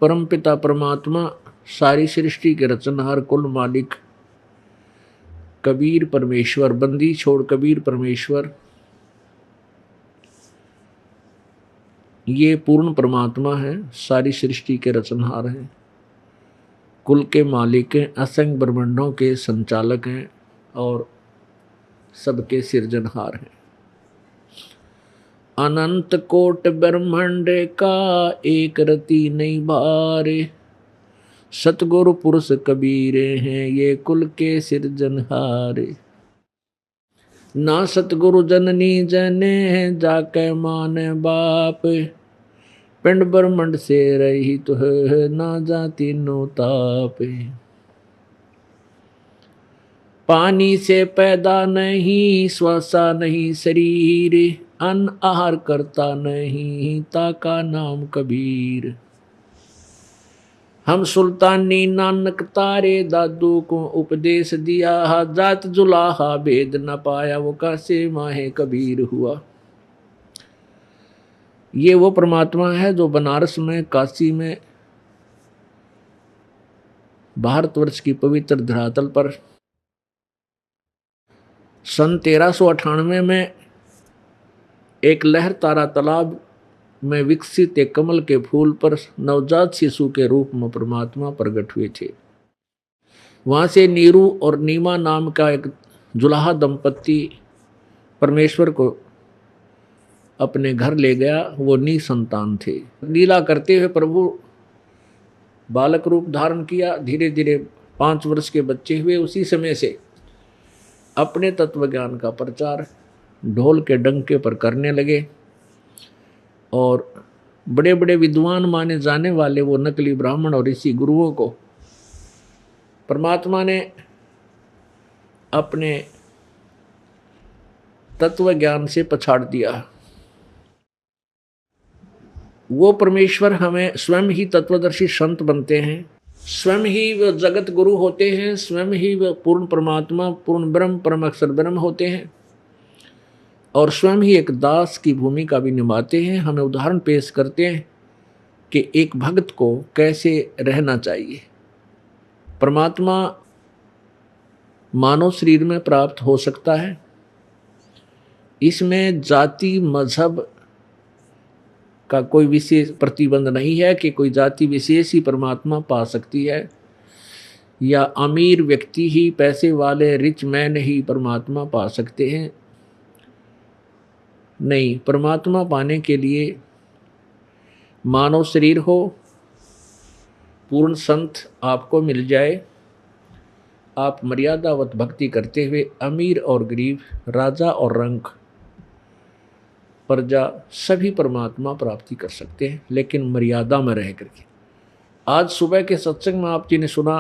परम पिता परमात्मा, सारी सृष्टि के रचनहार, कुल मालिक कबीर परमेश्वर, बंदी छोड़ कबीर परमेश्वर, ये पूर्ण परमात्मा है, सारी सृष्टि के रचनहार हैं, कुल के मालिक हैं, असंख्य ब्रह्मांडों के संचालक हैं और सबके सिरजनहार हैं। अनंत कोट ब्रह्मांड का एक रति नहीं भारे, सतगुरु पुरुष कबीरे हैं ये कुल के सिरजनहारे। ना सतगुरु जननी जने जाके मान बाप, पिंड ब्रह्मंड से रही तो है ना जाती नो ताप। पानी से पैदा नहीं श्वासा नहीं शरीर, अन्न आहार करता नहीं ताका नाम कबीर। हम सुल्तानी नानक तारे दादू को उपदेश दिया, जात जुलाहा भेद न पाया वो कैसे माहे कबीर हुआ। ये वो परमात्मा है जो बनारस में, काशी में, भारतवर्ष की पवित्र धरातल पर सन 1398 में एक लहर तारा तालाब में विकसित एक कमल के फूल पर नवजात शिशु के रूप में परमात्मा प्रकट हुए थे। वहां से नीरू और नीमा नाम का एक जुलाहा दंपत्ति परमेश्वर को अपने घर ले गया। वो निसंतान थे। लीला करते हुए प्रभु बालक रूप धारण किया। धीरे धीरे 5 वर्ष के बच्चे हुए। उसी समय से अपने तत्व ज्ञान का प्रचार ढोल के डंके पर करने लगे और बड़े बड़े विद्वान माने जाने वाले वो नकली ब्राह्मण और ऋषि गुरुओं को परमात्मा ने अपने तत्व ज्ञान से पछाड़ दिया। वो परमेश्वर हमें स्वयं ही तत्वदर्शी संत बनते हैं, स्वयं ही वो जगत गुरु होते हैं, स्वयं ही वो पूर्ण परमात्मा, पूर्ण ब्रह्म, परम अक्षर ब्रह्म होते हैं और स्वयं ही एक दास की भूमिका भी निभाते हैं। हमें उदाहरण पेश करते हैं कि एक भक्त को कैसे रहना चाहिए। परमात्मा मानव शरीर में प्राप्त हो सकता है। इसमें जाति मजहब का कोई विशेष प्रतिबंध नहीं है कि कोई जाति विशेष ही परमात्मा पा सकती है या अमीर व्यक्ति ही, पैसे वाले रिच मैन ही परमात्मा पा सकते हैं। नहीं, परमात्मा पाने के लिए मानव शरीर हो, पूर्ण संत आपको मिल जाए, आप मर्यादावत भक्ति करते हुए अमीर और गरीब, राजा और रंक, प्रजा सभी परमात्मा प्राप्ति कर सकते हैं, लेकिन मर्यादा में रह करके। आज सुबह के सत्संग में आप जी ने सुना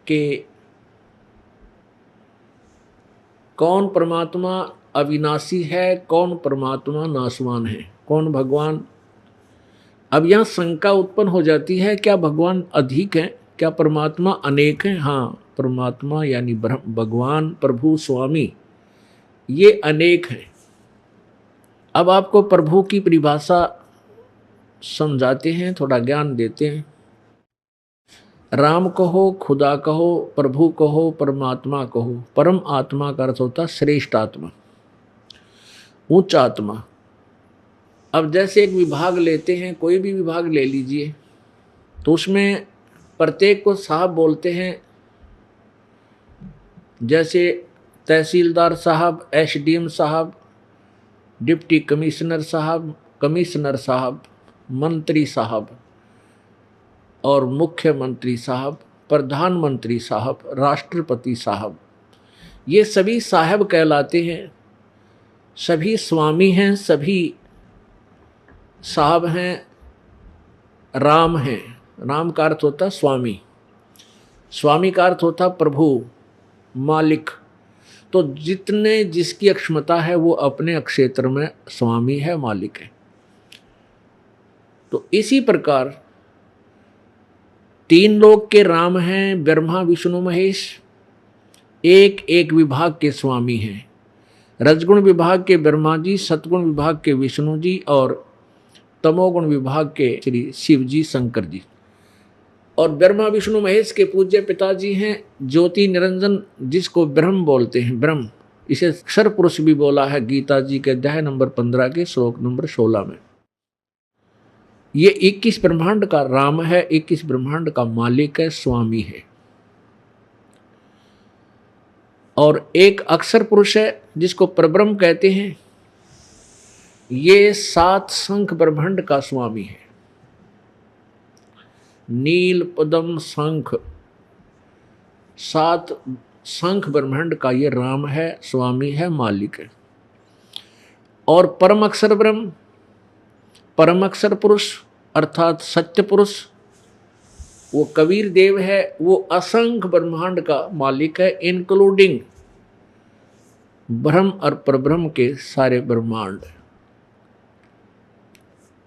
कि कौन परमात्मा अविनाशी है, कौन परमात्मा नाशवान है, कौन भगवान। अब यहाँ शंका उत्पन्न हो जाती है, क्या भगवान अधिक हैं, क्या परमात्मा अनेक हैं? हाँ, परमात्मा यानी भगवान, प्रभु, स्वामी, ये अनेक हैं। अब आपको प्रभु की परिभाषा समझाते हैं, थोड़ा ज्ञान देते हैं। राम कहो, खुदा कहो, प्रभु कहो, परमात्मा कहो। परम आत्मा का अर्थ होता श्रेष्ठ आत्मा, उच्च आत्मा। अब जैसे एक विभाग लेते हैं, कोई भी विभाग ले लीजिए, तो उसमें प्रत्येक को साहब बोलते हैं। जैसे तहसीलदार साहब, एसडीएम साहब, डिप्टी कमिश्नर साहब, कमिश्नर साहब, मंत्री साहब और मुख्यमंत्री साहब, प्रधानमंत्री साहब, राष्ट्रपति साहब, ये सभी साहब कहलाते हैं। सभी स्वामी हैं, सभी साहब हैं, राम हैं। राम का अर्थ होता स्वामी, स्वामी का अर्थ होता प्रभु, मालिक। तो जितने जिसकी अक्षमता है वो अपने क्षेत्र में स्वामी है, मालिक है। तो इसी प्रकार 3 लोक के राम हैं, ब्रह्मा विष्णु महेश, एक एक विभाग के स्वामी हैं। रजगुण विभाग के ब्रह्मा जी, सतगुण विभाग के विष्णु जी और तमोगुण विभाग के श्री शिव जी शंकर जी, और ब्रह्मा विष्णु महेश के पूज्य पिताजी हैं ज्योति निरंजन, जिसको ब्रह्म बोलते हैं। ब्रह्म, इसे अक्षर पुरुष भी बोला है गीता जी के अध्याय नंबर 15 के श्लोक नंबर 16 में। ये 21 ब्रह्मांड का राम है, 21 ब्रह्मांड का मालिक है, स्वामी है। और एक अक्षर पुरुष है जिसको परब्रह्म कहते हैं। ये 7 शंख ब्रह्मांड का स्वामी है। नील पद्म शंख, 7 शंख ब्रह्मांड का ये राम है, स्वामी है, मालिक है। और परम अक्षर ब्रह्म, परम अक्षर पुरुष अर्थात सत्य पुरुष, वो कबीर देव है। वो असंख्य ब्रह्मांड का मालिक है, इंक्लूडिंग ब्रह्म और परब्रह्म के सारे ब्रह्मांड।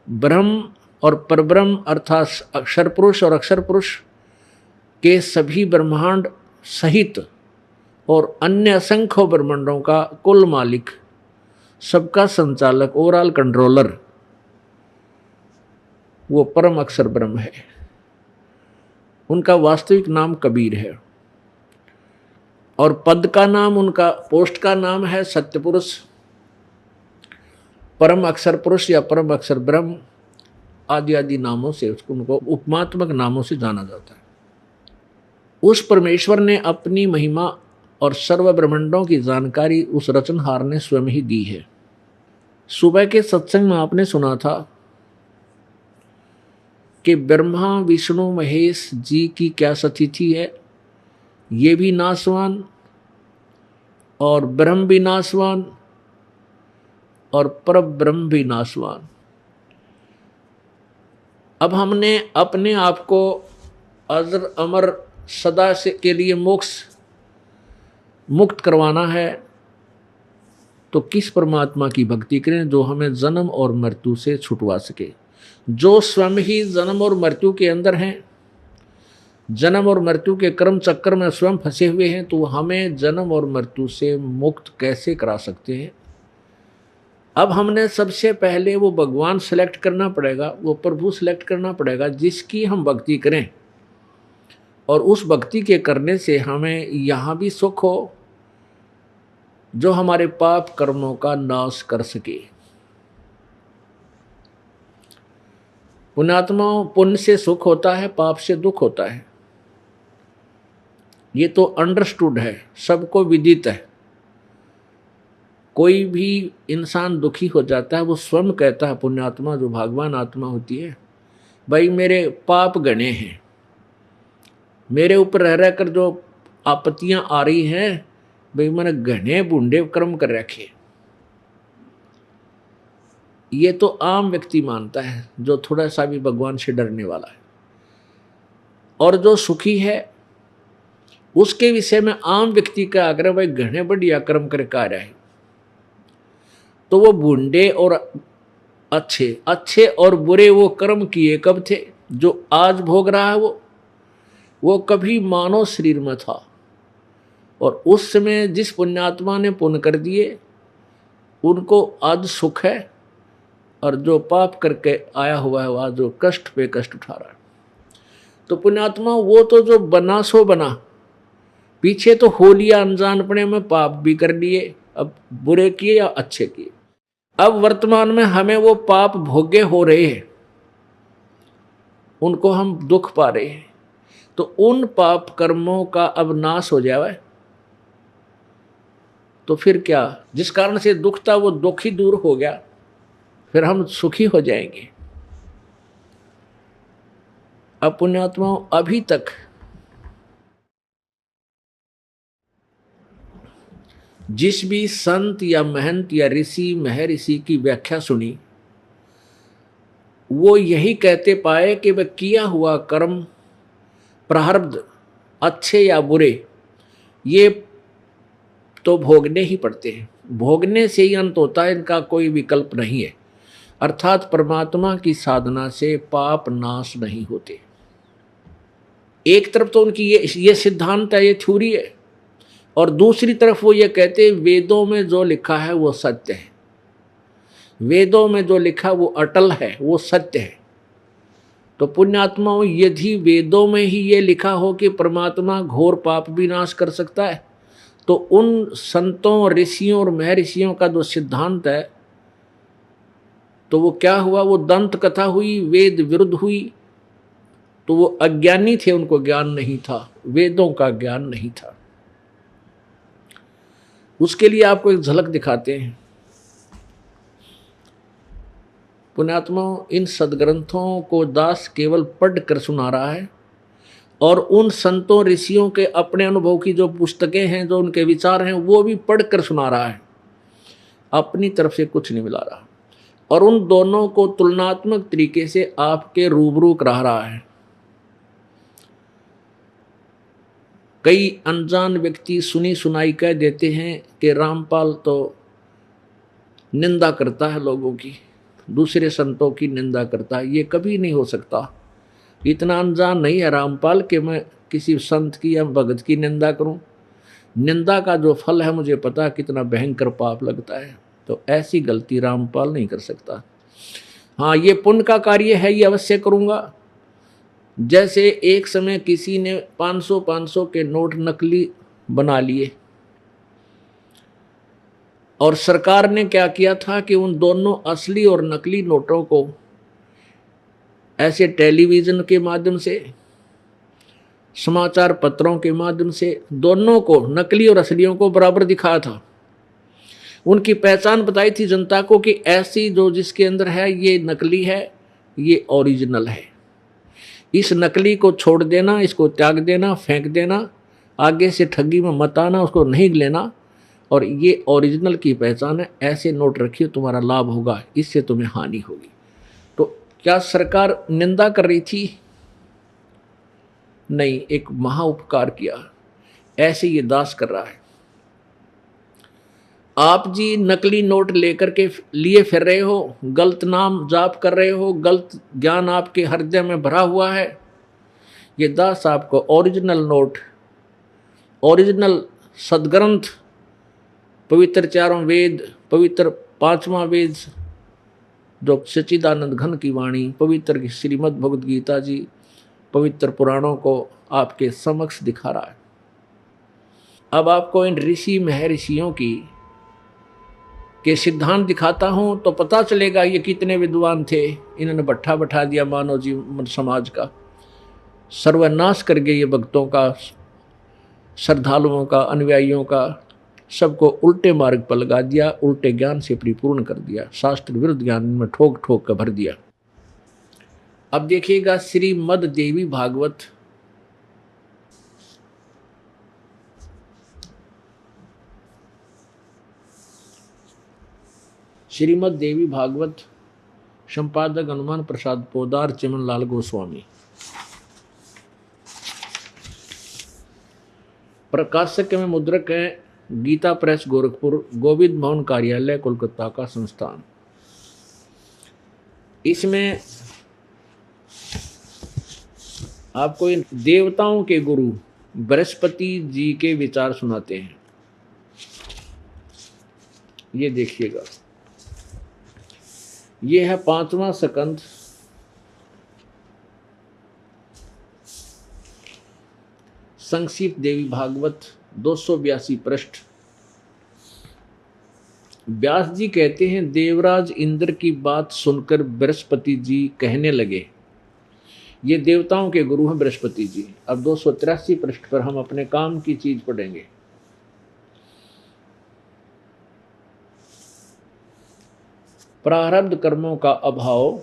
ब्रह्म और परब्रह्म अर्थात अक्षर पुरुष और अक्षर पुरुष के सभी ब्रह्मांड सहित और अन्य असंख्य ब्रह्मांडों का कुल मालिक, सबका संचालक, ओवरऑल कंट्रोलर, वो परम अक्षर ब्रह्म है। उनका वास्तविक नाम कबीर है और पद का नाम, उनका पोस्ट का नाम है सत्य पुरुष, परम अक्षर पुरुष या परम अक्षर ब्रह्म आदि आदि नामों से उनको उपमात्मक नामों से जाना जाता है। उस परमेश्वर ने अपनी महिमा और सर्व ब्रह्मांडों की जानकारी उस रचनहार ने स्वयं ही दी है। सुबह के सत्संग में आपने सुना था कि ब्रह्मा विष्णु महेश जी की क्या स्थिति है, ये भी नाशवान और ब्रह्म भी नाशवान और परब्रह्म भी नाशवान। अब हमने अपने आप को अजर अमर सदा से के लिए मोक्ष मुक्त करवाना है, तो किस परमात्मा की भक्ति करें जो हमें जन्म और मृत्यु से छुटवा सके, जो स्वयं ही जन्म और मृत्यु के अंदर हैं, जन्म और मृत्यु के कर्म चक्कर में स्वयं फंसे हुए हैं, तो हमें जन्म और मृत्यु से मुक्त कैसे करा सकते हैं। अब हमने सबसे पहले वो भगवान सेलेक्ट करना पड़ेगा, वो प्रभु सेलेक्ट करना पड़ेगा जिसकी हम भक्ति करें, और उस भक्ति के करने से हमें यहाँ भी सुख हो जो हमारे पाप कर्मों का नाश कर सके। पुण्यात्माओं, पुण्य से सुख होता है, पाप से दुख होता है। ये तो अंडरस्टूड है, सबको विदित है। कोई भी इंसान दुखी हो जाता है, वो स्वयं कहता है, पुण्यात्मा जो भगवान आत्मा होती है, भाई मेरे पाप गणे हैं, मेरे ऊपर रह रहकर जो आपत्तियां आ रही हैं, भाई मैंने घने बूढ़े कर्म कर रखे। ये तो आम व्यक्ति मानता है जो थोड़ा सा भी भगवान से डरने वाला है। और जो सुखी है उसके विषय में आम व्यक्ति का आग्रह, भाई घने बढ़िया कर्म करके आ रहा है। तो वो बूढ़े और अच्छे और बुरे वो कर्म किए कब थे, जो आज भोग रहा है वो कभी मानव शरीर में था, और उस समय जिस पुण्यात्मा ने पुण्य कर दिए उनको आज सुख है, और जो पाप करके आया हुआ है वह जो कष्ट पे कष्ट उठा रहा है। तो पुण्यात्मा वो तो जो बना सो बना, पीछे तो हो लिया अनजानपने में, पाप भी कर लिए, अब बुरे किए या अच्छे किए। अब वर्तमान में हमें वो पाप भोगे हो रहे हैं, उनको हम दुख पा रहे हैं। तो उन पाप कर्मों का अब नाश हो जाए तो फिर क्या, जिस कारण से दुख था वो दुख ही दूर हो गया, फिर हम सुखी हो जाएंगे। अब पुण्यात्माओं, अभी तक जिस भी संत या महंत या ऋषि महर्षि की व्याख्या सुनी, वो यही कहते पाए कि वह किया हुआ कर्म प्रारब्ध अच्छे या बुरे ये तो भोगने ही पड़ते हैं, भोगने से ही अंत होता है, इनका कोई विकल्प नहीं है। अर्थात परमात्मा की साधना से पाप नाश नहीं होते। एक तरफ तो उनकी ये सिद्धांत है, ये थ्योरी है, और दूसरी तरफ वो ये कहते हैं वेदों में जो लिखा है वो सत्य है। वेदों में जो लिखा वो अटल है, वो सत्य है। तो पुण्यात्माओं, यदि वेदों में ही ये लिखा हो कि परमात्मा घोर पाप भी नाश कर सकता है, तो उन संतों, ऋषियों और महर्षियों का जो सिद्धांत है, तो वो क्या हुआ? वो दंत कथा हुई, वेद विरुद्ध हुई। तो वो अज्ञानी थे, उनको ज्ञान नहीं था, वेदों का ज्ञान नहीं था। उसके लिए आपको एक झलक दिखाते हैं। पुण्यात्माओं, इन सदग्रंथों को दास केवल पढ़ कर सुना रहा है, और उन संतों ऋषियों के अपने अनुभव की जो पुस्तकें हैं, जो उनके विचार हैं, वो भी पढ़ कर सुना रहा है, अपनी तरफ से कुछ नहीं मिला रहा। और उन दोनों को तुलनात्मक तरीके से आपके रूबरू करा रहा है। कई अनजान व्यक्ति सुनी सुनाई कह देते हैं कि रामपाल तो निंदा करता है लोगों की, दूसरे संतों की निंदा करता है। ये कभी नहीं हो सकता। इतना अनजान नहीं है रामपाल कि मैं किसी संत की या भगत की निंदा करूं। निंदा का जो फल है मुझे पता, कितना भयंकर पाप लगता है। तो ऐसी गलती रामपाल नहीं कर सकता। हाँ, ये पुण्य का कार्य है, ये अवश्य करूंगा। जैसे एक समय किसी ने 500 के नोट नकली बना लिए, और सरकार ने क्या किया था कि उन दोनों असली और नकली नोटों को ऐसे टेलीविजन के माध्यम से, समाचार पत्रों के माध्यम से, दोनों को, नकली और असलियों को बराबर दिखाया था। उनकी पहचान बताई थी जनता को कि ऐसी जो जिसके अंदर है ये नकली है, ये ओरिजिनल है। इस नकली को छोड़ देना, इसको त्याग देना, फेंक देना, आगे से ठगी में मत आना, उसको नहीं लेना, और ये ओरिजिनल की पहचान है, ऐसे नोट रखिए, तुम्हारा लाभ होगा, इससे तुम्हें हानि होगी। तो क्या सरकार निंदा कर रही थी? नहीं, एक महा उपकार किया। ऐसे ये दास कर रहा है। आप जी नकली नोट लेकर के लिए फिर रहे हो, गलत नाम जाप कर रहे हो, गलत ज्ञान आपके हृदय में भरा हुआ है। ये दास आपको ओरिजिनल नोट, ओरिजिनल सदग्रंथ, पवित्र चारों वेद, पवित्र पांचवा वेद जो सच्चिदानंद घन की वाणी, पवित्र श्रीमद् भगवद गीता जी, पवित्र पुराणों को आपके समक्ष दिखा रहा है। अब आपको इन ऋषि महर्षियों की के सिद्धांत दिखाता हूं तो पता चलेगा ये कितने विद्वान थे। इन्होंने भट्ठा बैठा दिया मानव जीवन समाज का, सर्वनाश कर गए ये भक्तों का, श्रद्धालुओं का, अनुयायियों का, सबको उल्टे मार्ग पर लगा दिया, उल्टे ज्ञान से परिपूर्ण कर दिया, शास्त्र विरुद्ध ज्ञान में ठोक ठोक कर भर दिया। अब देखिएगा श्रीमद् देवी भागवत, श्रीमद् देवी भागवत, संपादक हनुमान प्रसाद पोदार, चिमन लाल गोस्वामी, प्रकाशक में मुद्रक है गीता प्रेस गोरखपुर, गोविंद भवन कार्यालय कोलकाता का संस्थान। इसमें आपको इन देवताओं के गुरु बृहस्पति जी के विचार सुनाते हैं। ये देखिएगा, ये है 5वां स्कंद, संक्षिप्त देवी भागवत, 282 पृष्ठ। व्यास जी कहते हैं, देवराज इंद्र की बात सुनकर बृहस्पति जी कहने लगे, ये देवताओं के गुरु हैं बृहस्पति जी। अब 283 पृष्ठ पर हम अपने काम की चीज पढ़ेंगे। प्रारब्ध कर्मों का अभाव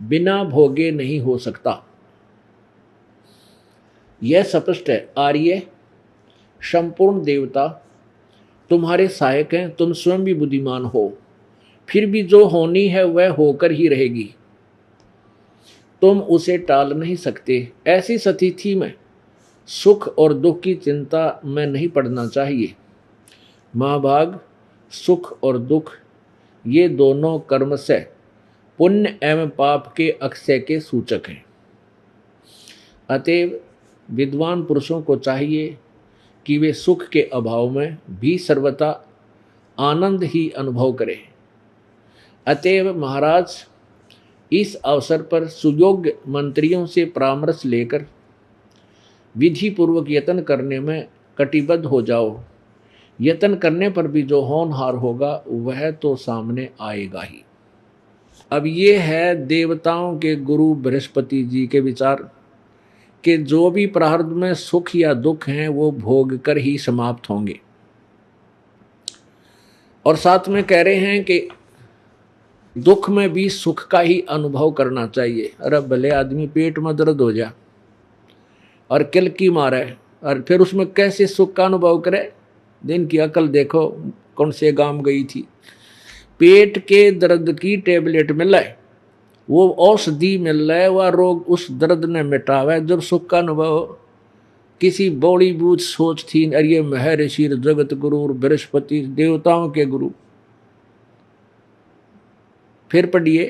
बिना भोगे नहीं हो सकता, यह स्पष्ट है। आर्य, संपूर्ण देवता तुम्हारे सहायक हैं, तुम स्वयं भी बुद्धिमान हो, फिर भी जो होनी है वह होकर ही रहेगी, तुम उसे टाल नहीं सकते। ऐसी स्थिति में सुख और दुख की चिंता में नहीं पड़ना चाहिए। महाभाग, सुख और दुख ये दोनों कर्म से, पुण्य एवं पाप के अक्षय के सूचक हैं। अतएव विद्वान पुरुषों को चाहिए कि वे सुख के अभाव में भी सर्वथा आनंद ही अनुभव करें। अतएव महाराज, इस अवसर पर सुयोग्य मंत्रियों से परामर्श लेकर विधि पूर्वक यत्न करने में कटिबद्ध हो जाओ। यत्न करने पर भी जो होनहार होगा वह तो सामने आएगा ही। अब ये है देवताओं के गुरु बृहस्पति जी के विचार कि जो भी प्रारब्ध में सुख या दुख हैं वो भोग कर ही समाप्त होंगे। और साथ में कह रहे हैं कि दुख में भी सुख का ही अनुभव करना चाहिए। अरे भले आदमी पेट में दर्द हो जाए और किलकी मारे और फिर उसमें कैसे सुख का अनुभव करे। दिन की अकल देखो कौन से गांव गई थी। पेट के दर्द की टेबलेट मिल रहा, वो औषधि मिल रहा है, वह रोग उस दर्द ने मिटावे। जब सुख का अनुभव किसी बौड़ी बूझ सोच थी, अरे ये महर्षि जगत गुरु बृहस्पति देवताओं के गुरु। फिर पढ़िए,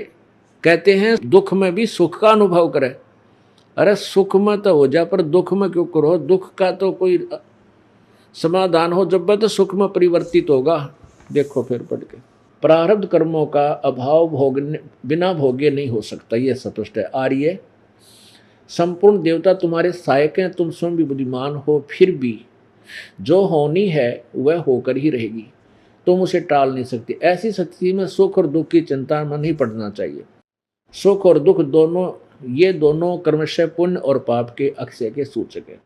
कहते हैं दुख में भी सुख का अनुभव करे। अरे सुख में तो हो जा पर दुख में क्यों करो। दुख का तो कोई समाधान हो जब तो सुख में परिवर्तित होगा। देखो फिर पढ़ के, प्रारब्ध कर्मों का अभाव भोगने बिना भोगे नहीं हो सकता, यह स्पष्ट है। आर्य, संपूर्ण देवता तुम्हारे सहायक हैं, तुम स्वयं भी बुद्धिमान हो, फिर भी जो होनी है वह होकर ही रहेगी, तुम उसे टाल नहीं सकती। ऐसी स्थिति में सुख और दुख की चिंता में नहीं पड़ना चाहिए। सुख और दुख दोनों, ये दोनों क्रमशः पुण्य और पाप के अक्षय के सूचक है।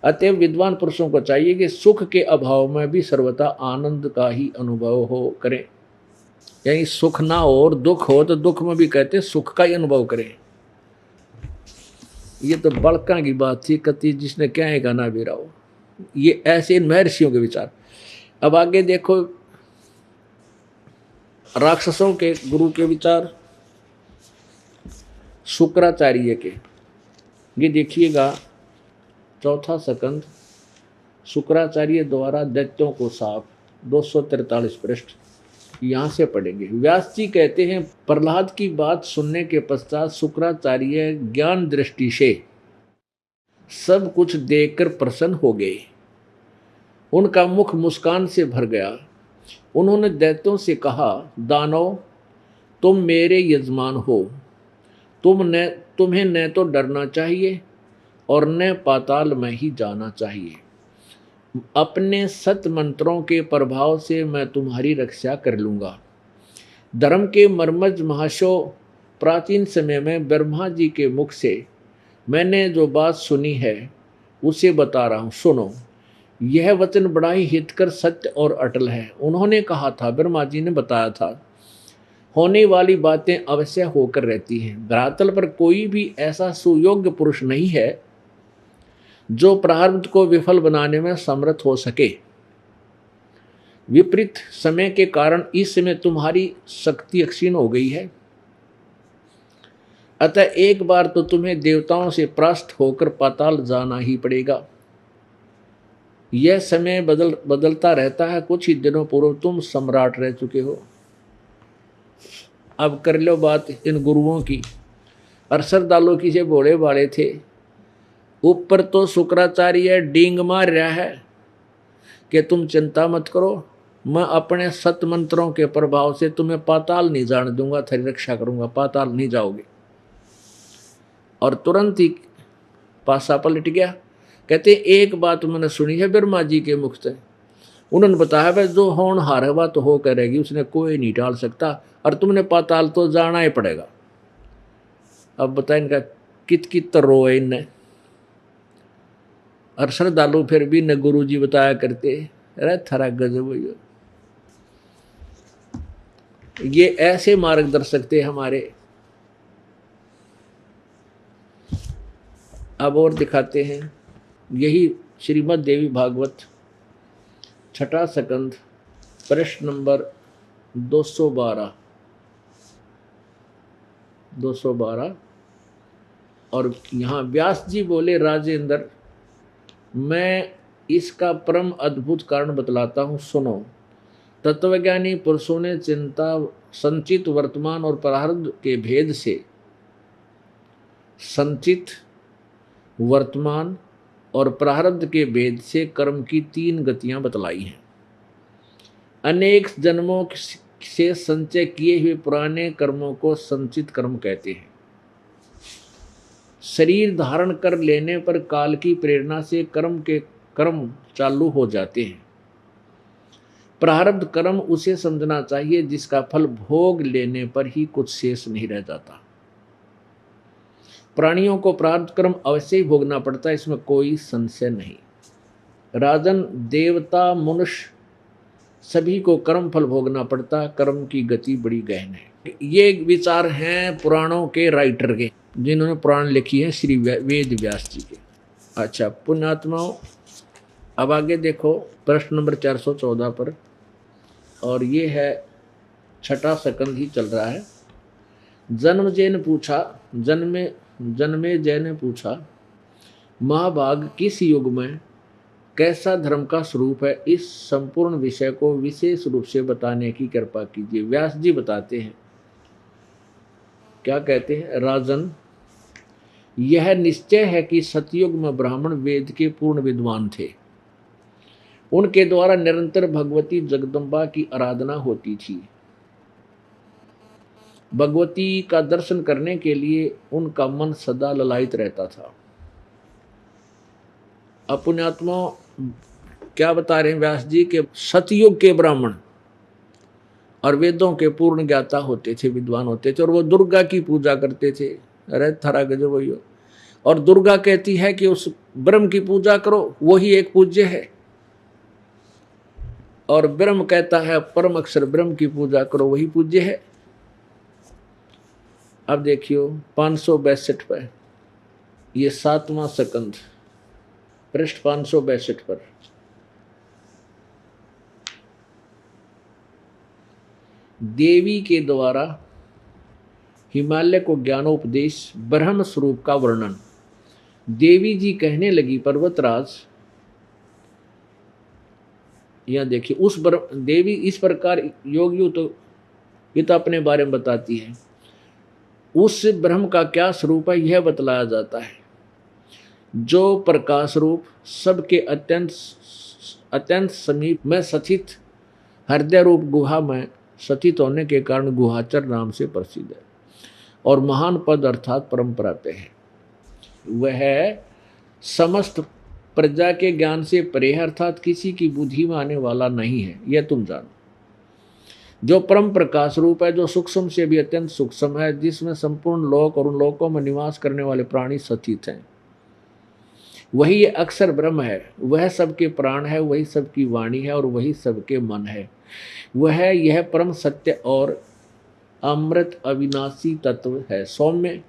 अतएव विद्वान पुरुषों को चाहिए कि सुख के अभाव में भी सर्वथा आनंद का ही अनुभव हो करें। यानी सुख ना हो और दुख हो तो दुख में भी कहते सुख का ही अनुभव करें। ये तो बड़का की बात थी, कति जिसने क्या है गाना भी रहा हो। ये ऐसे इन महर्षियों के विचार। अब आगे देखो राक्षसों के गुरु के विचार, शुक्राचार्य के। ये देखिएगा चौथा सकंद, शुक्राचार्य द्वारा दैत्यों को साफ, 243 पृष्ठ, यहाँ से पढ़ेंगे। व्यास जी कहते हैं, प्रहलाद की बात सुनने के पश्चात शुक्राचार्य ज्ञान दृष्टि से सब कुछ देखकर प्रसन्न हो गए। उनका मुख मुस्कान से भर गया। उन्होंने दैत्यों से कहा, दानव, तुम मेरे यजमान हो, तुम्हें न तो डरना चाहिए और न पाताल में ही जाना चाहिए। अपने सत मंत्रों के प्रभाव से मैं तुम्हारी रक्षा कर लूँगा। धर्म के मर्मज महाशो, प्राचीन समय में ब्रह्मा जी के मुख से मैंने जो बात सुनी है उसे बता रहा हूँ, सुनो। यह वचन बड़ा ही हितकर, सत्य और अटल है। उन्होंने कहा था, ब्रह्मा जी ने बताया था, होने वाली बातें अवश्य होकर रहती हैं। धरातल पर कोई भी ऐसा सुयोग्य पुरुष नहीं है जो प्रारब्ध को विफल बनाने में समर्थ हो सके। विपरीत समय के कारण इस समय तुम्हारी शक्ति क्षीण हो गई है। अतः एक बार तो तुम्हें देवताओं से परास्त होकर पाताल जाना ही पड़ेगा। यह समय बदलता रहता है। कुछ ही दिनों पूर्व तुम सम्राट रह चुके हो। अब कर लो बात इन गुरुओं की। अरसर दालो की से भोले वाले थे, ऊपर तो शुक्राचार्य डींग मार रहा है कि तुम चिंता मत करो, मैं अपने सत मंत्रों के प्रभाव से तुम्हें पाताल नहीं जाने दूंगा, तेरी रक्षा करूंगा, पाताल नहीं जाओगे। और तुरंत ही पासा पलट गया। कहते एक बात मैंने सुनी है ब्रह्मा जी के मुख से। उन्होंने बताया भाई जो होनहार है वह तो हो करेगी, उसने कोई नहीं टाल सकता, और तुमने पाताल तो जाना ही पड़ेगा। अब बता इनका कित रोए इनने। और श्रद्धालु फिर भी न गुरु जी बताया करते, अरे थरा गजब हो। ये ऐसे मार्गदर्शक थे हमारे। अब और दिखाते हैं, यही श्रीमद् देवी भागवत छठा सकंद प्रश्न नंबर 212। और यहाँ व्यास जी बोले, राजेंद्र, मैं इसका परम अद्भुत कारण बतलाता हूँ, सुनो। तत्वज्ञानी पुरुषों ने चिंता, संचित वर्तमान और प्रारब्ध के भेद से, संचित वर्तमान और प्रारब्ध के भेद से कर्म की 3 गतियां बतलाई हैं। अनेक जन्मों से संचय किए हुए पुराने कर्मों को संचित कर्म कहते हैं। शरीर धारण कर लेने पर काल की प्रेरणा से कर्म चालू हो जाते हैं। प्रारब्ध कर्म उसे समझना चाहिए जिसका फल भोग लेने पर ही कुछ शेष नहीं रह जाता। प्राणियों को प्रारब्ध कर्म अवश्य ही भोगना पड़ता है, इसमें कोई संशय नहीं। राजन, देवता, मनुष्य सभी को कर्म फल भोगना पड़ता। कर्म की गति बड़ी गहन है। ये विचार हैं पुराणों के राइटर के, जिन्होंने पुराण लिखी है, श्री वेद व्यास जी के। अच्छा पुण्यात्माओं, अब आगे देखो प्रश्न नंबर 414 पर, और ये है छठा सकंद ही चल रहा है। जन्मे जय ने पूछा, महाभाग किस युग में कैसा धर्म का स्वरूप है, इस संपूर्ण विषय को विशेष रूप से बताने की कृपा कीजिए। व्यास जी बताते हैं, क्या कहते हैं? राजन, यह निश्चय है कि सतयुग में ब्राह्मण वेद के पूर्ण विद्वान थे। उनके द्वारा निरंतर भगवती जगदम्बा की आराधना होती थी। भगवती का दर्शन करने के लिए उनका मन सदा ललायित रहता था। पुण्यात्मा क्या बता रहे हैं व्यास जी के सतयुग के ब्राह्मण और वेदों के पूर्ण ज्ञाता होते थे, विद्वान होते थे, और वो दुर्गा की पूजा करते थे। अरे थारा गजब वही हो। और दुर्गा कहती है कि उस ब्रह्म की पूजा करो, वही एक पूज्य है। और ब्रह्म कहता है परम अक्षर ब्रह्म की पूजा करो, वही पूज्य है। अब देखियो 562 पर, ये 7वां सकंद, पृष्ठ 562 पर। देवी के द्वारा हिमालय को ज्ञानोपदेश, ब्रह्म स्वरूप का वर्णन। देवी जी कहने लगी, पर्वतराज, यह देखिए उस देवी इस प्रकार योगियों तो ये तो अपने बारे में बताती है, उस ब्रह्म का क्या स्वरूप है यह बतलाया जाता है, जो प्रकाश रूप सबके अत्यंत समीप में स्थित हृदय रूप गुहा में स्थित होने के कारण गुहाचर नाम से प्रसिद्ध है और महान पद अर्थात परंपरा पे है। वह समस्त प्रजा के ज्ञान से परे है, अर्थात किसी की बुद्धि में आने वाला नहीं है, यह तुम जानो। जो परम प्रकाश रूप है, जो सूक्ष्म से भी अत्यंत सूक्ष्म है, जिसमें संपूर्ण लोक और उन लोकों में निवास करने वाले प्राणी स्थित हैं, वही अक्षर ब्रह्म है। वह सबके प्राण है, वही सबकी वाणी है और वही सबके मन है। वह यह परम सत्य और अमृत अविनाशी तत्व है। सौम्य,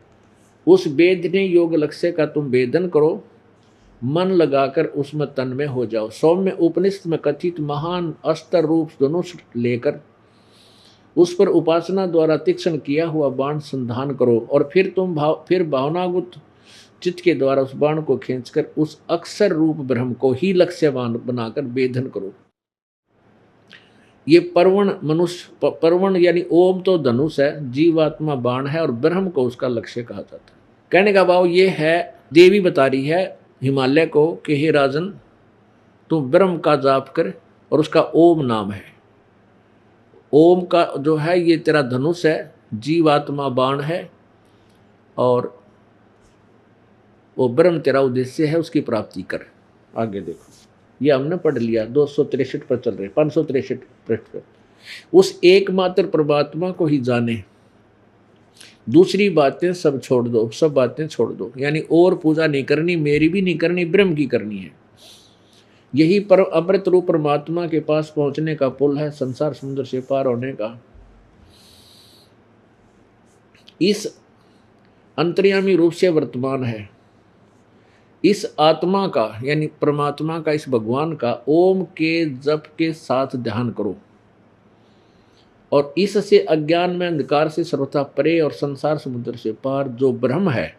उस वेदने योग लक्ष्य का तुम वेदन करो, मन लगाकर उसमें तन्मय हो जाओ। सौम्य, उपनिषद में कथित महान अस्त्र रूप धनुष लेकर उस पर उपासना द्वारा तीक्ष्ण किया हुआ बाण संधान करो और फिर भावनागुत चित्त के द्वारा उस बाण को खींचकर उस अक्षर रूप ब्रह्म को ही लक्ष्य बनाकर वेदन करो। ये पर्वण यानी ओम तो धनुष है, जीवात्मा बाण है और ब्रह्म को उसका लक्ष्य कहा जाता है। कहने का भाव ये है, देवी बता रही है हिमालय को कि हे राजन, तू ब्रह्म का जाप कर और उसका ओम नाम है। ओम का जो है ये तेरा धनुष है, जीवात्मा बाण है और वो ब्रह्म तेरा उद्देश्य है, उसकी प्राप्ति कर। आगे देखो, ये हमने पढ़ लिया, 263 पर चल रहे, 563 पृष्ठ पर। उस एकमात्र परमात्मा को ही जाने, दूसरी बातें सब छोड़ दो, सब बातें छोड़ दो, यानी और पूजा नहीं करनी, मेरी भी नहीं करनी, ब्रह्म की करनी है। यही पर अमृत रूप परमात्मा के पास पहुंचने का पुल है, संसार समुद्र से पार होने का। इस अंतर्यामी रूप से वर्तमान है। इस आत्मा का यानी परमात्मा का, इस भगवान का ओम के जप के साथ ध्यान करो और इससे अज्ञान में अंधकार से सर्वथा परे और संसार समुद्र से पार जो ब्रह्म है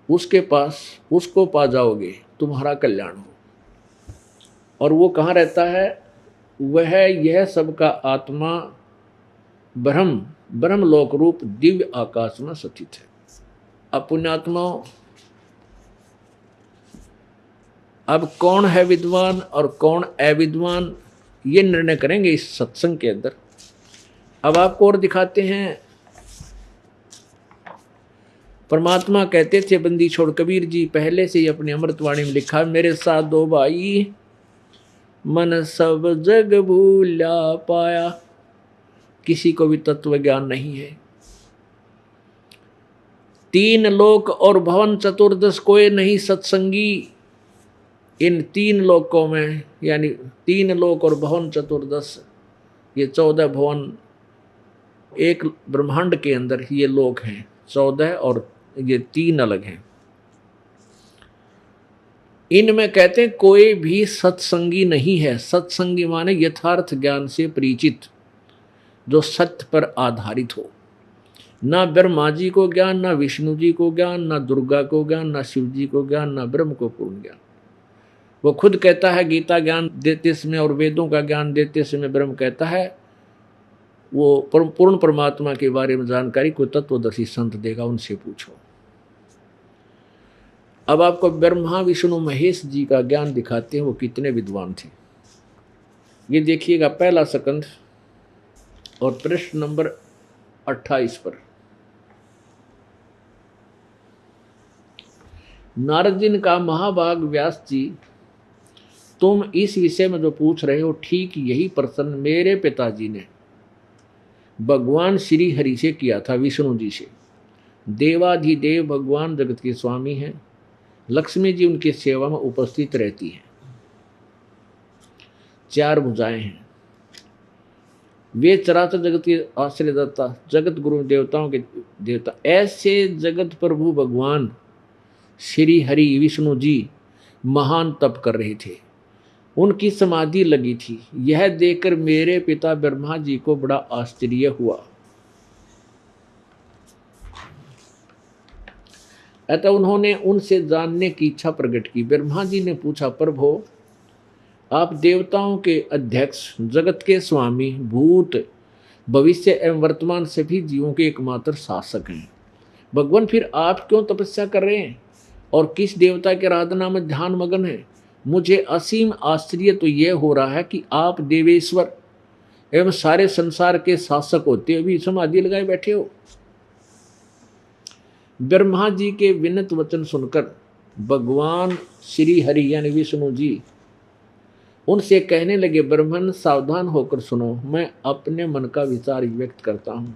उसके पास, उसको पा जाओगे, तुम्हारा कल्याण हो। और वो कहाँ रहता है? वह यह सबका आत्मा ब्रह्म लोक रूप दिव्य आकाश में स्थित है। अब पुण्यात्माओं, अब कौन है विद्वान और कौन अविद्वान, ये निर्णय करेंगे इस सत्संग के अंदर। अब आपको और दिखाते हैं। परमात्मा कहते थे बंदी छोड़, कबीर जी पहले से ही अपनी अमृतवाणी में लिखा, मेरे साथ दो भाई मन सब जग भूला पाया, किसी को भी तत्व ज्ञान नहीं है। तीन लोक और भवन चतुर्दश कोई नहीं सत्संगी। इन तीन लोकों में, यानी तीन लोक और भवन चतुर्दश, ये 14 भवन एक ब्रह्मांड के अंदर ये लोक हैं 14 और ये 3 अलग हैं। इनमें कहते हैं कोई भी सत्संगी नहीं है। सत्संगी माने यथार्थ ज्ञान से परिचित, जो सत्य पर आधारित हो। ना ब्रह्मा जी को ज्ञान, ना विष्णु जी को ज्ञान, ना दुर्गा को ज्ञान, ना शिव जी को ज्ञान, ना ब्रह्म को पूर्ण ज्ञान। वो खुद कहता है गीता ज्ञान देते समय और वेदों का ज्ञान देते समय ब्रह्म कहता है वो पूर्ण परमात्मा के बारे में जानकारी कोई तत्वदर्शी संत देगा, उनसे पूछो। अब आपको ब्रह्मा विष्णु महेश जी का ज्ञान दिखाते हैं, वो कितने विद्वान थे। ये देखिएगा पहला स्कंध और प्रश्न नंबर 28 पर। नारद जी ने कहा, महाभाग व्यास जी, तुम इस विषय में जो पूछ रहे हो ठीक यही प्रश्न मेरे पिताजी ने भगवान श्री हरि से किया था, विष्णु जी से। देवाधिदेव भगवान जगत के स्वामी हैं, लक्ष्मी जी उनकी सेवा में उपस्थित रहती हैं, 4 भुजाएं हैं, वे चराचर जगत के आश्रयदाता, जगत गुरु देवताओं के देवता। ऐसे जगत प्रभु भगवान श्री हरि विष्णु जी महान तप कर रहे थे, उनकी समाधि लगी थी। यह देखकर मेरे पिता ब्रह्मा जी को बड़ा आश्चर्य हुआ। अतः उन्होंने उनसे जानने की इच्छा प्रकट की। ब्रह्मा जी ने पूछा, प्रभु आप देवताओं के अध्यक्ष, जगत के स्वामी, भूत भविष्य एवं वर्तमान सभी जीवों के एकमात्र शासक हैं। भगवान फिर आप क्यों तपस्या कर रहे हैं और किस देवता की आराधना में ध्यान मगन है? मुझे असीम आश्चर्य तो यह हो रहा है कि आप देवेश्वर एवं सारे संसार के शासक होते हुए भी समाधि लगाए बैठे हो। ब्रह्मा जी के विनत वचन सुनकर भगवान श्री हरि यानी विष्णु जी उनसे कहने लगे, ब्रह्मन सावधान होकर सुनो, मैं अपने मन का विचार व्यक्त करता हूँ।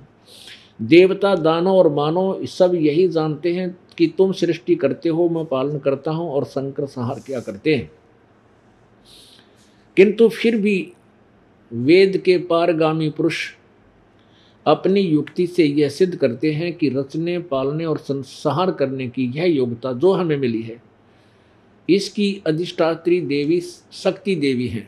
देवता, दानव और मानव सब यही जानते हैं कि तुम सृष्टि करते हो, मैं पालन करता हूँ और संकर संहार क्या करते हैं। किंतु फिर भी वेद के पारगामी पुरुष अपनी युक्ति से यह सिद्ध करते हैं कि रचने, पालने और संहार करने की यह योग्यता जो हमें मिली है, इसकी अधिष्ठात्री देवी शक्ति देवी है।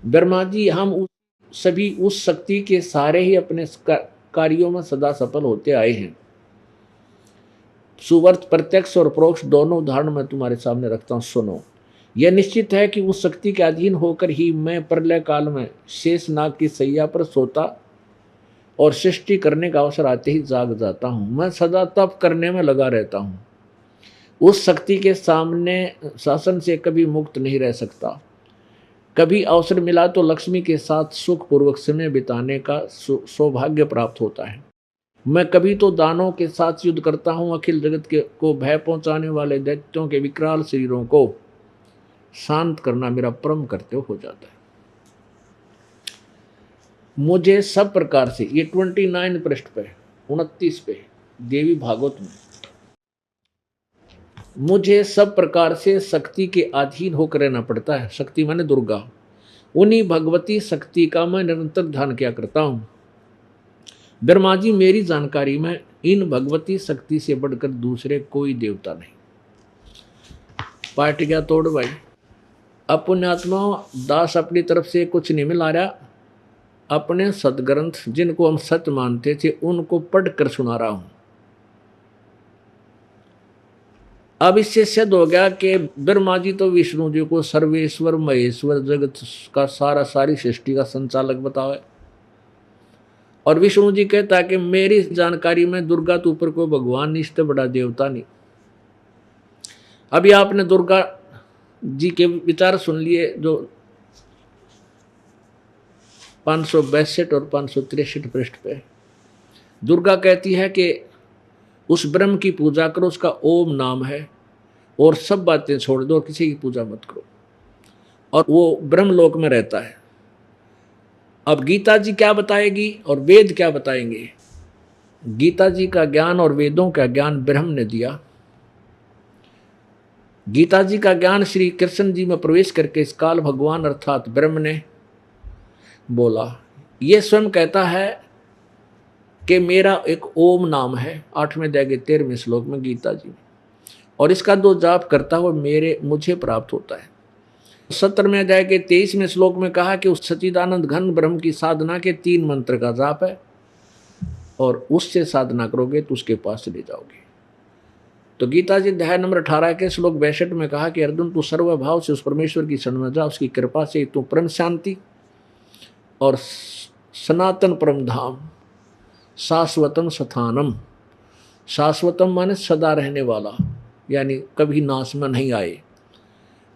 ब्रह्मा जी, हम सभी उस शक्ति के सारे ही अपने कार्यों में सदा सफल होते आए हैं। सुवर्त प्रत्यक्ष और परोक्ष दोनों उदाहरण मैं तुम्हारे सामने रखता हूं, सुनो। यह निश्चित है कि उस शक्ति के अधीन होकर ही मैं प्रलय काल में शेष नाग की सैया पर सोता और सृष्टि करने का अवसर आते ही जाग जाता हूं। मैं सदा तप करने में लगा रहता हूं। उस शक्ति के सामने शासन से कभी मुक्त नहीं रह सकता। कभी अवसर मिला तो लक्ष्मी के साथ सुखपूर्वक समय बिताने का सौभाग्य प्राप्त होता है। मैं कभी तो दानों के साथ युद्ध करता हूं। अखिल जगत को भय पहुंचाने वाले दैत्यों के विकराल शरीरों को शांत करना मेरा परम कर्तव्य हो जाता है। मुझे सब प्रकार से, ये 29 पृष्ठ पे 29 पे देवी भागवत में, मुझे सब प्रकार से शक्ति के अधीन होकर रहना पड़ता है। शक्ति माने दुर्गा। उन्हीं भगवती शक्ति का मैं निरंतर ध्यान किया करता हूं। ब्रह्मा जी, मेरी जानकारी में इन भगवती शक्ति से बढ़कर दूसरे कोई देवता नहीं। पार्ट गया तोड़ भाई। अब पुण्यात्मा दास अपनी तरफ से कुछ नहीं मिला रहा, अपने सदग्रंथ जिनको हम सत्य मानते थे उनको पढ़ कर सुना रहा हूं। अब इससे सिद्ध हो गया कि ब्रह्मा जी तो विष्णु जी को सर्वेश्वर, महेश्वर, जगत का सारी सृष्टि का संचालक बतावे, और विष्णु जी कहता है कि मेरी जानकारी में दुर्गा तो ऊपर को भगवान नहीं, इससे बड़ा देवता नहीं। अभी आपने दुर्गा जी के विचार सुन लिए जो 562 और 563 पृष्ठ पे। दुर्गा कहती है कि उस ब्रह्म की पूजा करो, उसका ओम नाम है, और सब बातें छोड़ दो और किसी की पूजा मत करो, और वो ब्रह्मलोक में रहता है। अब गीता जी क्या बताएगी और वेद क्या बताएंगे? गीता जी का ज्ञान और वेदों का ज्ञान ब्रह्म ने दिया। गीता जी का ज्ञान श्री कृष्ण जी में प्रवेश करके इस काल भगवान अर्थात ब्रह्म ने बोला। ये स्वयं कहता है कि मेरा एक ओम नाम है, 8वें अध्याय के 13वें श्लोक में गीता जी में, और इसका जो जाप करता हुआ मुझे प्राप्त होता है। 17वें अध्याय के 23वें श्लोक में कहा कि उस सच्चिदानंद घन ब्रह्म की साधना के 3 मंत्र का जाप है, और उससे साधना करोगे तो उसके पास चले जाओगे। तो गीता जी अध्याय नंबर 18 के श्लोक 62 में कहा कि अर्जुन तू सर्वभाव से उस परमेश्वर की शरण में जा, उसकी कृपा से तू परम शांति और सनातन परम धाम शाश्वतम स्थानम, शाश्वतम माने सदा रहने वाला, यानी कभी नाश में नहीं आए,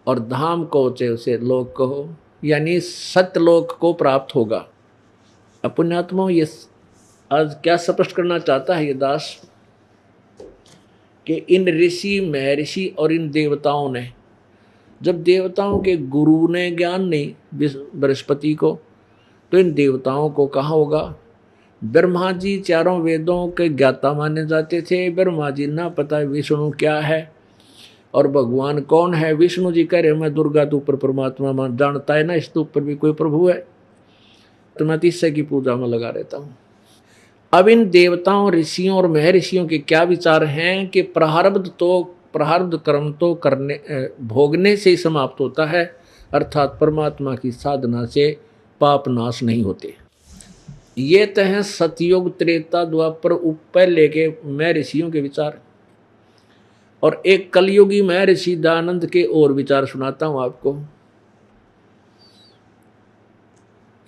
और धाम को से लोक कहो, यानी सत्यलोक को प्राप्त होगा। पुण्यात्माओं, ये आज क्या स्पष्ट करना चाहता है ये दास कि इन ऋषि महर्षि और इन देवताओं ने, जब देवताओं के गुरु ने ज्ञान नहीं बृहस्पति को, तो इन देवताओं को कहाँ होगा? ब्रह्मा जी चारों वेदों के ज्ञाता माने जाते थे। ब्रह्मा जी ना पता विष्णु क्या है और भगवान कौन है। विष्णु जी कह रहे मैं दुर्गा तो ऊपर परमात्मा मान जानता है ना, इसके ऊपर भी कोई प्रभु है, तो मैं तीसरे की पूजा में लगा रहता हूँ। अब इन देवताओं ऋषियों और महर्षियों के क्या विचार हैं कि प्रारब्ध कर्म तो करने भोगने से ही समाप्त होता है, अर्थात परमात्मा की साधना से पाप नाश नहीं होते। ये तो हैं सतयुग त्रेता द्वापर पहले के महर्षियों के विचार। और एक कलयुगी महर्षि दयानंद के और विचार सुनाता हूं आपको।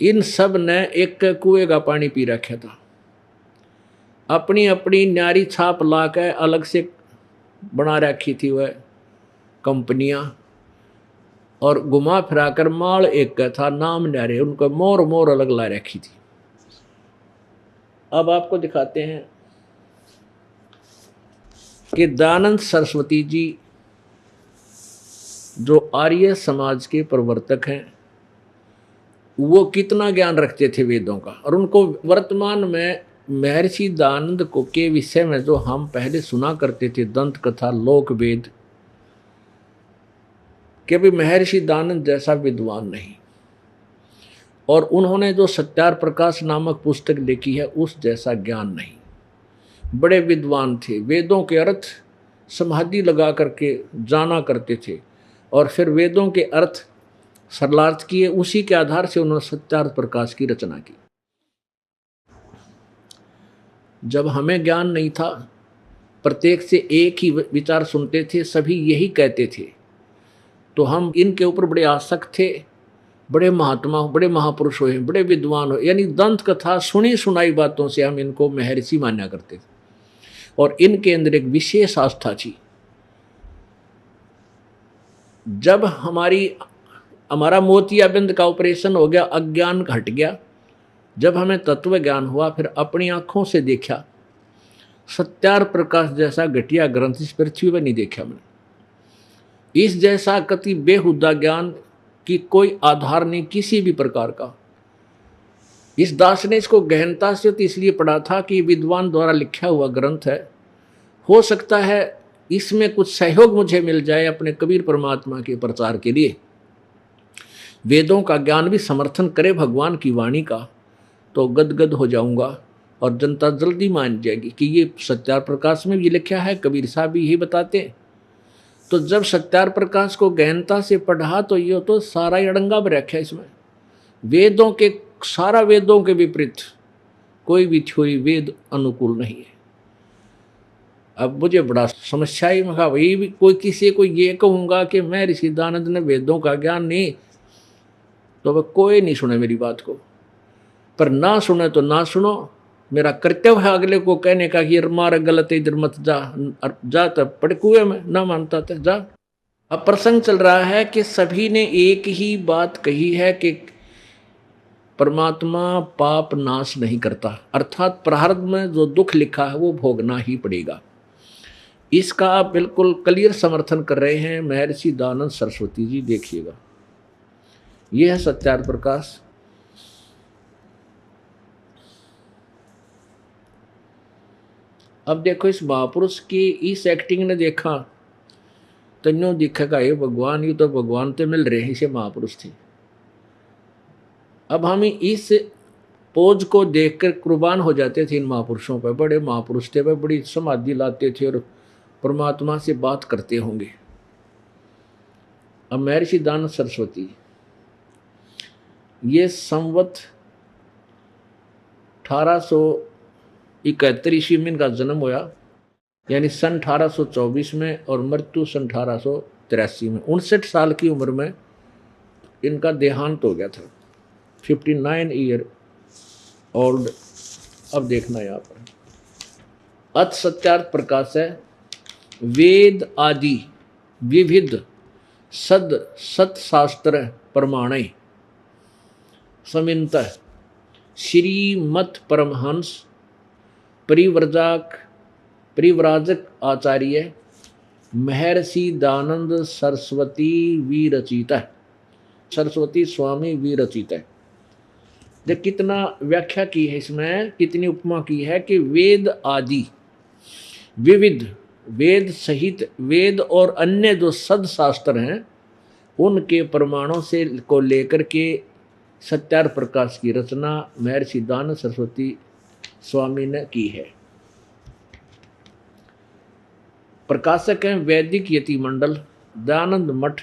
इन सब ने एक कुएं का पानी पी रखा था, अपनी अपनी न्यारी छाप ला के अलग से बना रखी थी वह कंपनियां, और घुमा फिरा कर माल एक का था, नाम न्यारे, उनको मोर मोर अलग ला रखी थी। अब आपको दिखाते हैं कि दयानंद सरस्वती जी जो आर्य समाज के प्रवर्तक हैं, वो कितना ज्ञान रखते थे वेदों का, और उनको वर्तमान में महर्षि दयानंद को के विषय में जो हम पहले सुना करते थे दंत कथा लोक वेद, कि भी महर्षि दयानंद जैसा विद्वान नहीं, और उन्होंने जो सत्यार प्रकाश नामक पुस्तक लिखी है उस जैसा ज्ञान नहीं। बड़े विद्वान थे, वेदों के अर्थ समाधि लगा करके जाना करते थे, और फिर वेदों के अर्थ सरलार्थ किए, उसी के आधार से उन्होंने सत्यार्थ प्रकाश की रचना की। जब हमें ज्ञान नहीं था, प्रत्येक से एक ही विचार सुनते थे, सभी यही कहते थे, तो हम इनके ऊपर बड़े आसक्त थे। बड़े महात्मा हो, बड़े महापुरुष हो, बड़े विद्वान हो, यानी दंत कथा सुनी सुनाई बातों से हम इनको महर्षि माना करते थे, और इनके अंदर एक विशेष आस्था थी। जब हमारा मोतियाबिंद का ऑपरेशन हो गया, अज्ञान हट गया, जब हमें तत्व ज्ञान हुआ, फिर अपनी आंखों से देखा, सत्यार प्रकाश जैसा घटिया ग्रंथ इस पृथ्वी पर नहीं देखा मैंने। इस जैसा कति बेहुदा ज्ञान की कोई आधार नहीं किसी भी प्रकार का। इस दास ने इसको गहनता से तो इसलिए पढ़ा था कि विद्वान द्वारा लिखा हुआ ग्रंथ है, हो सकता है इसमें कुछ सहयोग मुझे मिल जाए अपने कबीर परमात्मा के प्रचार के लिए। वेदों का ज्ञान भी समर्थन करे भगवान की वाणी का, तो गदगद हो जाऊंगा और जनता जल्दी मान जाएगी कि ये सत्यार प्रकाश में भी लिखा है, कबीर साहब भी यही बताते। तो जब सत्यार प्रकाश को गहनता से पढ़ा तो ये तो सारा अड़ंगा में रखा है इसमें, वेदों के सारा वेदों के विपरीत कोई भी थ्योरी वेद अनुकूल नहीं है। अब मुझे बड़ा समस्या ही, मैं कहा वही भी कोई किसी को ये कहूँगा कि मैं ऋषि दयानंद ने वेदों का ज्ञान नहीं, तो वह कोई नहीं सुने मेरी बात को। पर ना सुने तो ना सुनो, मेरा कर्तव्य है अगले को कहने का कि मार गलत इधर मत जा, जा तब पड़ कुएं में, ना मानता था जा। अब प्रसंग चल रहा है कि सभी ने एक ही बात कही है कि परमात्मा पाप नाश नहीं करता, अर्थात प्रारब्ध में जो दुख लिखा है वो भोगना ही पड़ेगा। इसका आप बिल्कुल क्लियर समर्थन कर रहे हैं महर्षि दयानंद सरस्वती जी। देखिएगा, यह है सत्यार्थ प्रकाश। अब देखो, इस महापुरुष की इस एक्टिंग ने देखा तो यूँ दिखेगा ये भगवान, ये तो भगवान तो मिल रहे हैं, इसे महापुरुष थे। अब हम इस पोज को देखकर कुर्बान हो जाते थे इन महापुरुषों पर। बड़े महापुरुष थे, वह बड़ी समाधि लाते थे और परमात्मा से बात करते होंगे। अब महर्षि दयानंद सरस्वती, ये संवत 1871 ईस्वी में इनका जन्म हुआ, यानी सन 1824 में, और मृत्यु सन 1883 में। 59 साल की उम्र में इनका देहांत हो गया था, 59 ईयर ओल्ड। अब देखना यहाँ पर अथ सत्यार्थ प्रकाश है। वेद आदि विविध सद सत्शास्त्र प्रमाणे समिंत श्रीमत परमहंस परिव्राजक आचार्य महर्षि दयानंद सरस्वती विरचित, सरस्वती स्वामी विरचित। देख कितना व्याख्या की है इसमें, कितनी उपमा की है कि वेद आदि विविध, वेद सहित, वेद और अन्य जो सदशास्त्र हैं उनके प्रमाणों से को लेकर के सत्यार्थ प्रकाश की रचना महर्षि दयानंद सरस्वती स्वामी ने की है। प्रकाशक हैं वैदिक यति मंडल, दयानंद मठ,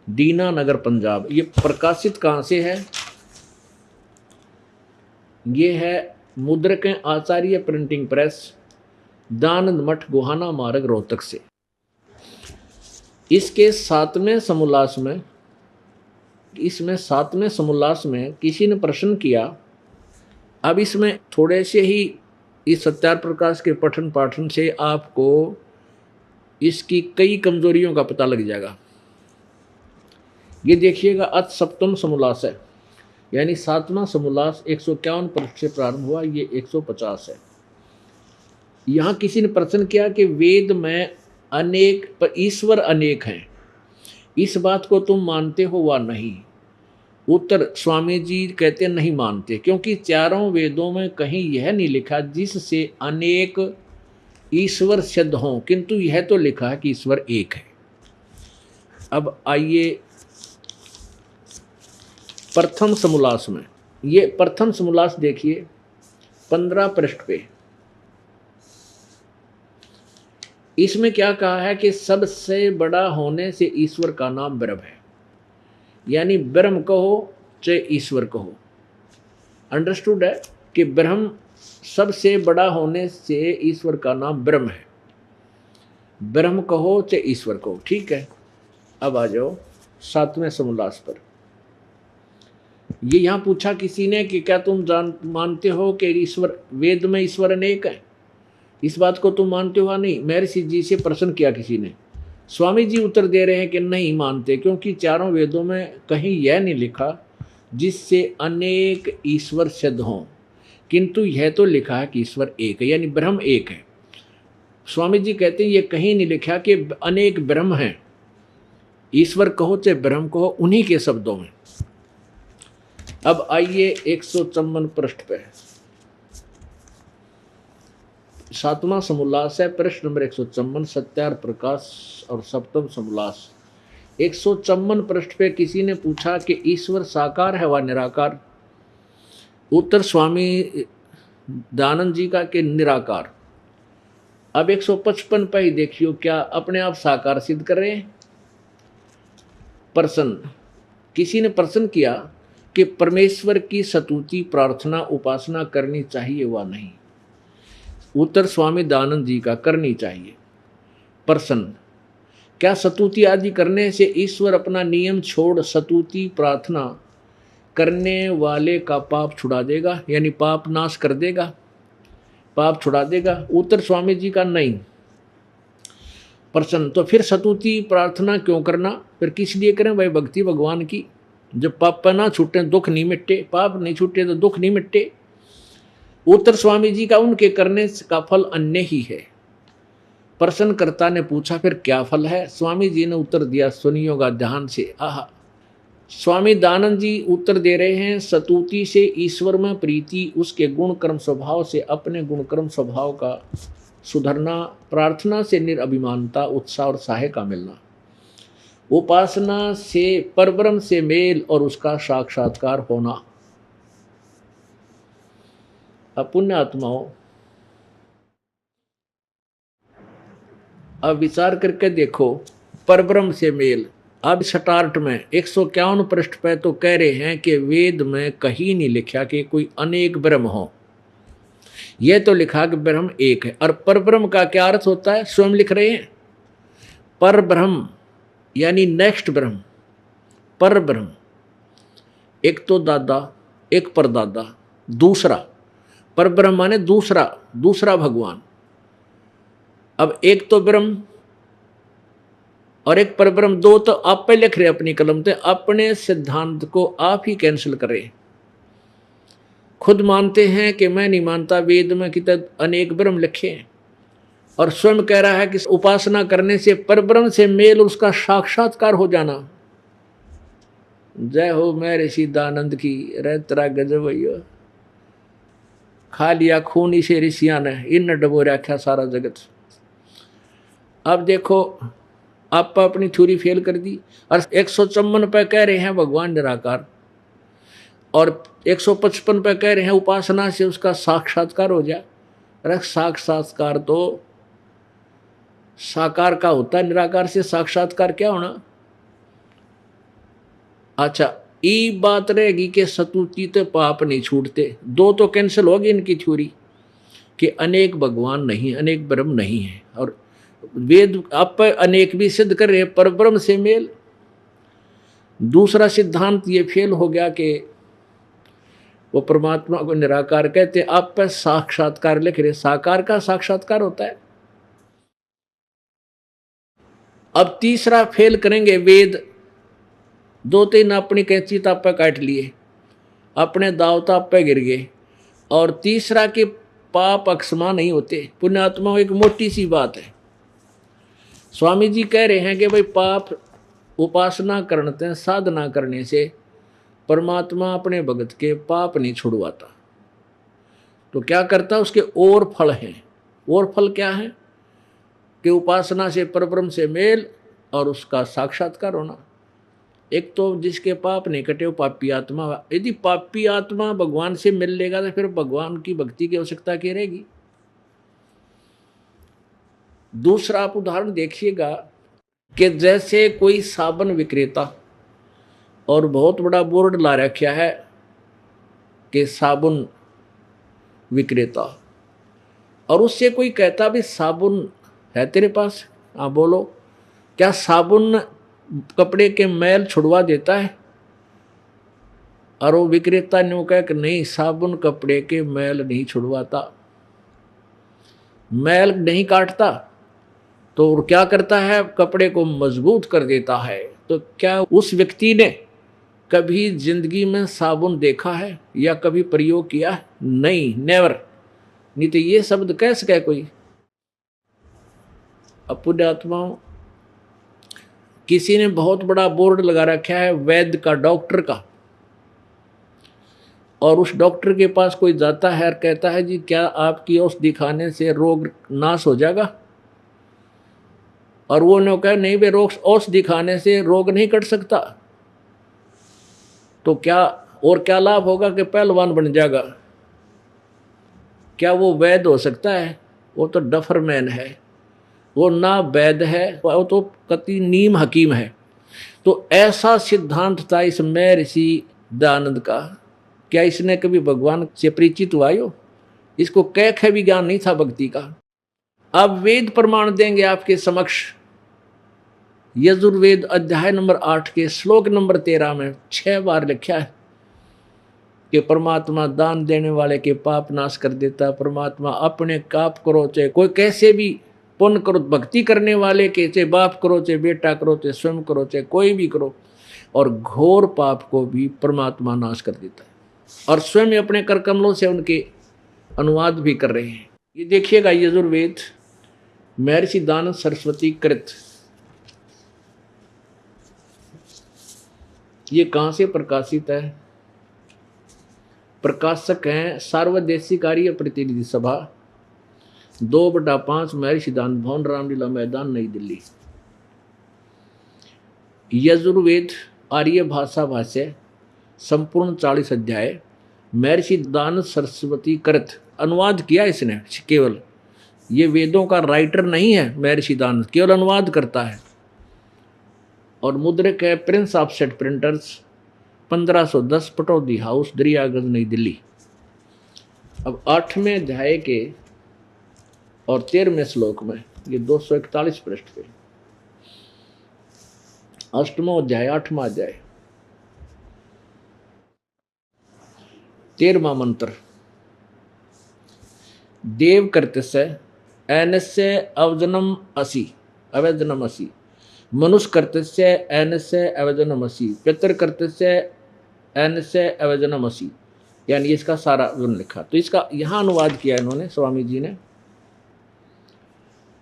दीनानगर, पंजाब। ये प्रकाशित कहाँ से है? ये है मुद्रक आचार्य प्रिंटिंग प्रेस, दयानंद मठ, गोहाना मार्ग, रोहतक से। इसके 7वें समोल्लास में, इसमें 7वें समोल्लास में किसी ने प्रश्न किया। अब इसमें थोड़े से ही इस सत्यार्थ प्रकाश के पठन पाठन से आपको इसकी कई कमजोरियों का पता लग जाएगा। ये देखिएगा, अथ सप्तम समोल्लास है, यानी 7वां समोल्लास 151 पृष्ठ से प्रारंभ हुआ, ये 150 है। यहाँ किसी ने प्रश्न किया कि वेद में अनेक पर ईश्वर अनेक हैं, इस बात को तुम मानते हो वा नहीं? उत्तर, स्वामी जी कहते नहीं मानते, क्योंकि चारों वेदों में कहीं यह नहीं लिखा जिससे अनेक ईश्वर सिद्ध हों, किंतु यह तो लिखा है कि ईश्वर एक है। अब आइए प्रथम समोल्लास में, ये प्रथम समोल्लास देखिए 15 पृष्ठ पे। इसमें क्या कहा है कि सबसे बड़ा होने से ईश्वर का नाम ब्रह्म है, यानी ब्रह्म कहो चाहे ईश्वर कहो। अंडरस्टूड है कि ब्रह्म सबसे बड़ा होने से ईश्वर का नाम ब्रह्म है। ब्रह्म कहो चाहे ईश्वर कहो, ठीक है। अब आ जाओ 7वें समोल्लास पर। ये यहाँ पूछा किसी ने कि क्या तुम मानते हो कि ईश्वर, वेद में ईश्वर अनेक है, इस बात को तुम मानते हो? नहीं। महर्षि जी से प्रश्न किया किसी ने। स्वामी जी उत्तर दे रहे हैं कि नहीं मानते, क्योंकि चारों वेदों में कहीं यह नहीं लिखा जिससे अनेक ईश्वर सिद्ध हों, किंतु यह तो लिखा है कि ईश्वर एक है, यानी ब्रह्म एक है। स्वामी जी कहते हैं ये कहीं नहीं लिखा कि अनेक ब्रह्म हैं, ईश्वर कहो चाहे ब्रह्म कहो, उन्हीं के शब्दों में। अब आइए 154 पृष्ठ पे, 7वां समोल्लास है, पृष्ठ नंबर 154, सत्यार्थ प्रकाश और सप्तम समोल्लास। 154 पृष्ठ पे किसी ने पूछा कि ईश्वर साकार है व निराकार? उत्तर स्वामी दयानंद जी का कि निराकार। अब 155 पे ही देखियो, क्या अपने आप साकार सिद्ध कर रहे हैं? प्रश्न, किसी ने प्रश्न किया कि परमेश्वर की स्तुति, प्रार्थना, उपासना करनी चाहिए व नहीं? उत्तर स्वामी दयानंद जी का करनी चाहिए। प्रश्न, क्या स्तुति आदि करने से ईश्वर अपना नियम छोड़ स्तुति प्रार्थना करने वाले का पाप छुड़ा देगा, यानी पाप नाश कर देगा, पाप छुड़ा देगा? उत्तर स्वामी जी का नहीं। प्रसन्न। तो फिर स्तुति प्रार्थना क्यों करना, फिर किस लिए करें भाई? भक्ति भगवान की। जब पाप ना छूटे दुख नहीं मिटे, पाप नहीं छूटे तो दुख नहीं मिटे। उत्तर स्वामी जी का उनके करने का फल अन्य ही है। प्रश्नकर्ता ने पूछा फिर क्या फल है? स्वामी जी ने उत्तर दिया, सुनियोगा ध्यान से। आहा, स्वामी दानंद जी उत्तर दे रहे हैं, स्तुति से ईश्वर में प्रीति, उसके गुण कर्म स्वभाव से अपने गुण कर्म स्वभाव का सुधरना, प्रार्थना से निरअभिमानता, उत्साह और सहाय का मिलना, उपासना से परब्रह्म से मेल और उसका साक्षात्कार होना। अब पुण्य आत्माओं, अब विचार करके देखो, परब्रह्म से मेल। अब स्टार्ट में 151 पृष्ठ पे तो कह रहे हैं कि वेद में कहीं नहीं लिखा कि कोई अनेक ब्रह्म हो, यह तो लिखा कि ब्रह्म एक है। और परब्रह्म का क्या अर्थ होता है? स्वयं लिख रहे हैं, परब्रह्म यानी नेक्स्ट ब्रह्म। परब्रह्म, एक तो दादा, एक परदादा, दूसरा परब्रह्म माने दूसरा भगवान। अब एक तो ब्रह्म और एक परब्रह्म, दो तो आप पे लिख रहे अपनी कलम से, अपने सिद्धांत को आप ही कैंसिल करें। खुद मानते हैं कि मैं नहीं मानता, वेद में कितने अनेक ब्रह्म लिखे हैं, और स्वयं कह रहा है कि उपासना करने से परब्रह्म से मेल, उसका साक्षात्कार हो जाना। जय हो मैं ऋषि दानंद की। रे तेरा गजब भैया, खा लिया खून इसे ऋषिया ने, इन डबो रखा सारा जगत। अब देखो, आप अपनी थ्योरी फेल कर दी। और 154 पे कह रहे हैं भगवान निराकार, और 155 पे कह रहे हैं उपासना से उसका साक्षात्कार हो जाए। अरे साक्षात्कार तो साकार का होता है, निराकार से साक्षात्कार क्या होना? अच्छा, ये बात रहेगी कि स्तुति तो पाप नहीं छूटते। दो तो कैंसिल होगी इनकी थ्योरी कि अनेक भगवान नहीं, अनेक ब्रह्म नहीं है, और वेद आप अनेक भी सिद्ध कर रहे, परब्रह्म से मेल। दूसरा सिद्धांत ये फेल हो गया कि वो परमात्मा को निराकार कहते, आप पर साक्षात्कार लिख रहे, साकार का साक्षात्कार होता है। अब तीसरा फेल करेंगे, वेद दो तीन अपनी कैंची ताप पे काट लिए, अपने दाव ताप पे गिर गए। और तीसरा कि पाप अक्षमा नहीं होते। पुण्यात्मा एक मोटी सी बात है। स्वामी जी कह रहे हैं कि भाई पाप उपासना करते हैं, साधना करने से परमात्मा अपने भगत के पाप नहीं छुड़वाता। तो क्या करता? उसके और फल हैं। और फल क्या है? कि उपासना से परब्रह्म से मेल और उसका साक्षात्कार होना। एक तो जिसके पाप नहीं कटे वो पापी आत्मा, यदि पापी आत्मा भगवान से मिल लेगा तो फिर भगवान की भक्ति की आवश्यकता क्या रहेगी? दूसरा आप उदाहरण देखिएगा कि जैसे कोई साबुन विक्रेता और बहुत बड़ा बोर्ड ला रखा है कि साबुन विक्रेता, और उससे कोई कहता भी साबुन है तेरे पास? हाँ बोलो। क्या साबुन कपड़े के मैल छुड़वा देता है? और वो विक्रेता ने वो कहा कि नहीं, साबुन कपड़े के मैल नहीं छुड़वाता, मैल नहीं काटता। तो क्या करता है? कपड़े को मजबूत कर देता है। तो क्या उस व्यक्ति ने कभी जिंदगी में साबुन देखा है या कभी प्रयोग किया है? नहीं, नेवर। नहीं तो ये शब्द कह सके कोई? अब पुण्यात्माओं, किसी ने बहुत बड़ा बोर्ड लगा रखा है वैद्य का, डॉक्टर का, और उस डॉक्टर के पास कोई जाता है और कहता है जी क्या आपकी औषधि खाने से रोग नाश हो जाएगा? और वो ने कहा नहीं भाई, रोग औषधि खाने से रोग नहीं कट सकता। तो क्या और क्या लाभ होगा? कि पहलवान बन जाएगा। क्या वो वैद्य हो सकता है? वो तो डफरमैन है, वो ना वैद्य है, वो तो कति नीम हकीम है। तो ऐसा सिद्धांत था इस मैं ऋषि दयानंद का। क्या इसने कभी भगवान से परिचित हुआ हो? इसको कैख भी ज्ञान नहीं था भक्ति का। अब वेद प्रमाण देंगे आपके समक्ष। यजुर्वेद अध्याय नंबर 8 के श्लोक नंबर 13 में 6 बार लिखा है कि परमात्मा दान देने वाले के पाप नाश कर देता। परमात्मा अपने काप करो, चाहे कोई कैसे भी पुण्य करो, भक्ति करने वाले के चाहे बाप करो, चाहे बेटा करो, चाहे स्वयं करो, चाहे कोई भी करो, और घोर पाप को भी परमात्मा नाश कर देता है। और स्वयं अपने कर कमलों से उनके अनुवाद भी कर रहे हैं। ये देखिएगा, यजुर्वेद महर्षि दानव सरस्वती कृत, ये कहाँ से प्रकाशित है? प्रकाशक हैं सार्वदेशिक कार्य प्रतिनिधि सभा, 2/5 महर्षि दान भवन, रामलीला मैदान, नई दिल्ली। यजुर्वेद आर्य भाषा भाष्य संपूर्ण 40 अध्याय, महर्षि दान सरस्वती कृत, अनुवाद किया इसने केवल, ये वेदों का राइटर नहीं है महर्षि दान, केवल अनुवाद करता है। और मुद्रक है Prince of set printers, 1510, Pataudi house, Daryaganj, नई दिल्ली। अब 8वें अध्याय के और 13वें श्लोक में, ये 241 पृष्ठ पे, 8वां अध्याय, 8वां अध्याय, 13वां मंत्र। देव कर्तस्य एनस्य अवजनम असि, अवजनम असि, मनुष्य कर्तस्य एनस्य अवजनम असि, पितृ कर्तस्य एनस्य अवजनम असि, यानी इसका सारा विवरण लिखा। तो इसका यहाँ अनुवाद किया इन्होंने, स्वामी जी ने,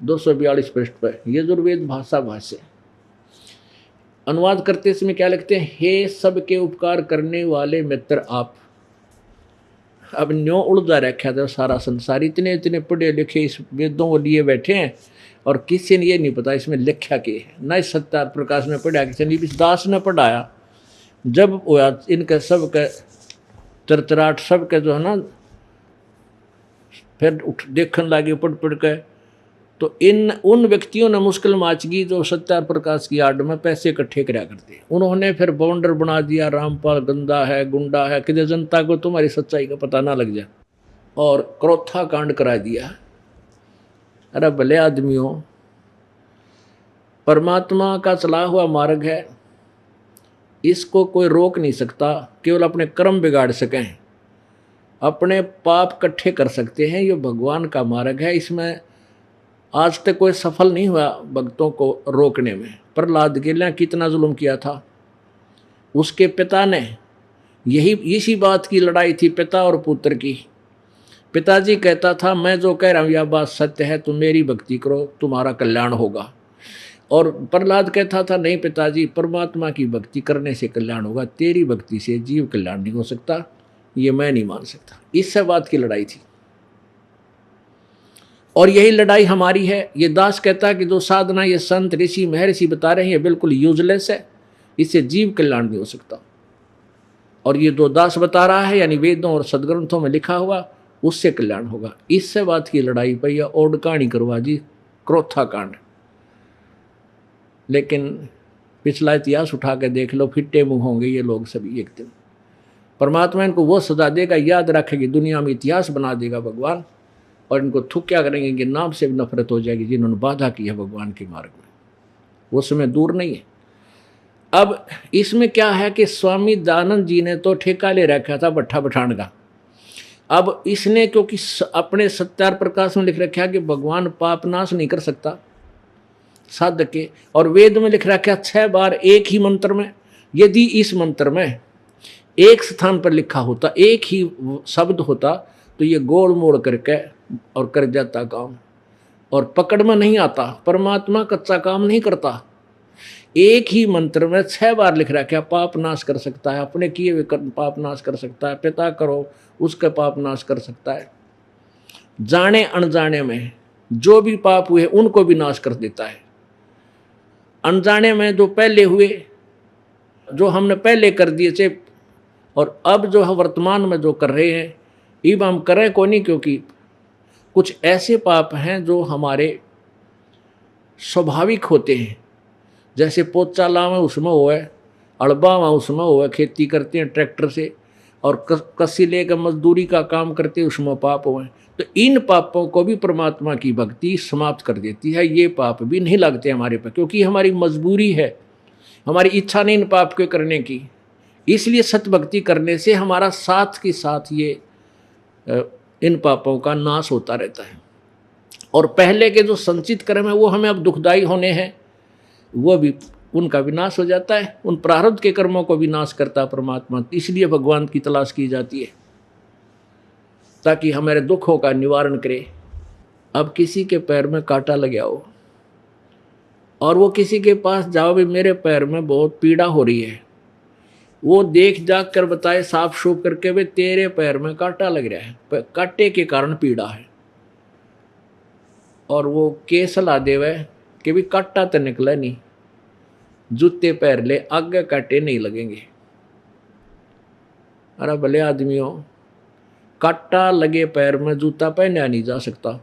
242 पृष्ठ पर, यजुर्वेद भाषा भाष्य। अनुवाद करते समय क्या लिखते हैं? हे सबके उपकार करने वाले मित्र आप। अब न्यों उलझा रखा था सारा संसार, इतने इतने पढ़े लिखे इस वेदों को लिए बैठे हैं, और किसी ने ये नहीं पता इसमें लिखा के है। न इस सत्यार प्रकाश ने पढ़ा, किसी इस दास ने पढ़ाया। जब हुआ इनके सब के तरतराट, सब के जो है ना, फिर उठ देखने लगे पढ़ पढ़ के, तो उन व्यक्तियों ने मुश्किल माचगी जो सत्यार प्रकाश की आड़ में पैसे इकट्ठे करा करते। उन्होंने फिर बाउंडर बना दिया, रामपाल गंदा है, गुंडा है, कि जनता को तुम्हारी सच्चाई का पता ना लग जाए, और क्रोथा कांड करा दिया। अरे भले आदमियों, परमात्मा का चला हुआ मार्ग है, इसको कोई रोक नहीं सकता। केवल अपने कर्म बिगाड़ सकें, अपने पाप इकट्ठे कर सकते हैं। ये भगवान का मार्ग है, इसमें आज तक कोई सफल नहीं हुआ भक्तों को रोकने में। प्रहलाद के लिए कितना जुल्म किया था, उसके पिता ने, यही इसी बात की लड़ाई थी पिता और पुत्र की। पिताजी कहता था मैं जो कह रहा हूँ यह बात सत्य है, तुम मेरी भक्ति करो, तुम्हारा कल्याण होगा। और प्रहलाद कहता था नहीं पिताजी, परमात्मा की भक्ति करने से कल्याण होगा, तेरी भक्ति से जीव कल्याण नहीं हो सकता, ये मैं नहीं मान सकता। इससे बात की लड़ाई थी, और यही लड़ाई हमारी है। ये दास कहता है कि जो साधना ये संत ऋषि महर्षि बता रहे हैं ये बिल्कुल यूजलेस है, इससे जीव कल्याण नहीं हो सकता। और ये जो दास बता रहा है, यानी वेदों और सदग्रंथों में लिखा हुआ, उससे कल्याण होगा। इससे बात की लड़ाई पर यह ओड कहानी करवा जी, क्रोथा कांड। लेकिन पिछला इतिहास उठा के देख लो, फिट्टे मुंह होंगे ये लोग सभी। एक दिन परमात्मा इनको वो सजा देगा, याद रखेगी, दुनिया में इतिहास बना देगा भगवान, और इनको थुक्या करेंगे कि नाम से भी नफरत हो जाएगी जिन्होंने बाधा की है भगवान के मार्ग में। वो समय दूर नहीं है। अब इसमें क्या है कि स्वामी दानंद जी ने तो ठेका ले रखा था भट्ठा बठान का। अब इसने क्योंकि अपने सत्यार प्रकाश में लिख रखा कि भगवान पाप नाश नहीं कर सकता साधक के, और वेद में लिख रखा 6 बार एक ही मंत्र में। यदि इस मंत्र में एक स्थान पर लिखा होता, एक ही शब्द होता, तो ये गोल मोड़ करके और कर जाता काम, और पकड़ में नहीं आता। परमात्मा कच्चा काम नहीं करता। एक ही मंत्र में 6 बार लिख रहा है, क्या पाप नाश कर सकता है, अपने किए हुए पाप नाश कर सकता है, पिता करो उसका पाप नाश कर सकता है, जाने अनजाने में जो भी पाप हुए उनको भी नाश कर देता है। अनजाने में जो पहले हुए, जो हमने पहले कर दिए थे, और अब जो है वर्तमान में जो कर रहे हैं, इब हम करें को नहीं, क्योंकि कुछ ऐसे पाप हैं जो हमारे स्वाभाविक होते हैं। जैसे पोचा लावे उसमें हुआ है, अड़बा वहाँ उसमें हुआ है, खेती करते हैं ट्रैक्टर से, और कसी लेकर मजदूरी का काम करते हैं, उसमें पाप हुए हैं। तो इन पापों को भी परमात्मा की भक्ति समाप्त कर देती है। ये पाप भी नहीं लगते हमारे पर, क्योंकि हमारी मजबूरी है, हमारी इच्छा नहीं इन पाप के करने की। इसलिए सतभक्ति करने से हमारा साथ के साथ ये इन पापों का नाश होता रहता है। और पहले के जो संचित कर्म है वो हमें अब दुखदायी होने हैं, वो भी उनका विनाश हो जाता है। उन प्रारब्ध के कर्मों को विनाश करता परमात्मा। इसलिए भगवान की तलाश की जाती है, ताकि हमारे दुखों का निवारण करे। अब किसी के पैर में कांटा लग गया हो और वो किसी के पास जाओ, भी मेरे पैर में बहुत पीड़ा हो रही है, वो देख जाग कर बताए साफ शूफ करके, वे तेरे पैर में कांटा लग रहा है, कांटे के कारण पीड़ा है, और वो के सलाह देवे कि भी कांटा तो निकला नहीं, जूते पैर ले, आगे कांटे नहीं लगेंगे। अरे भले आदमियों, कांटा लगे पैर में जूता पहना नहीं जा सकता,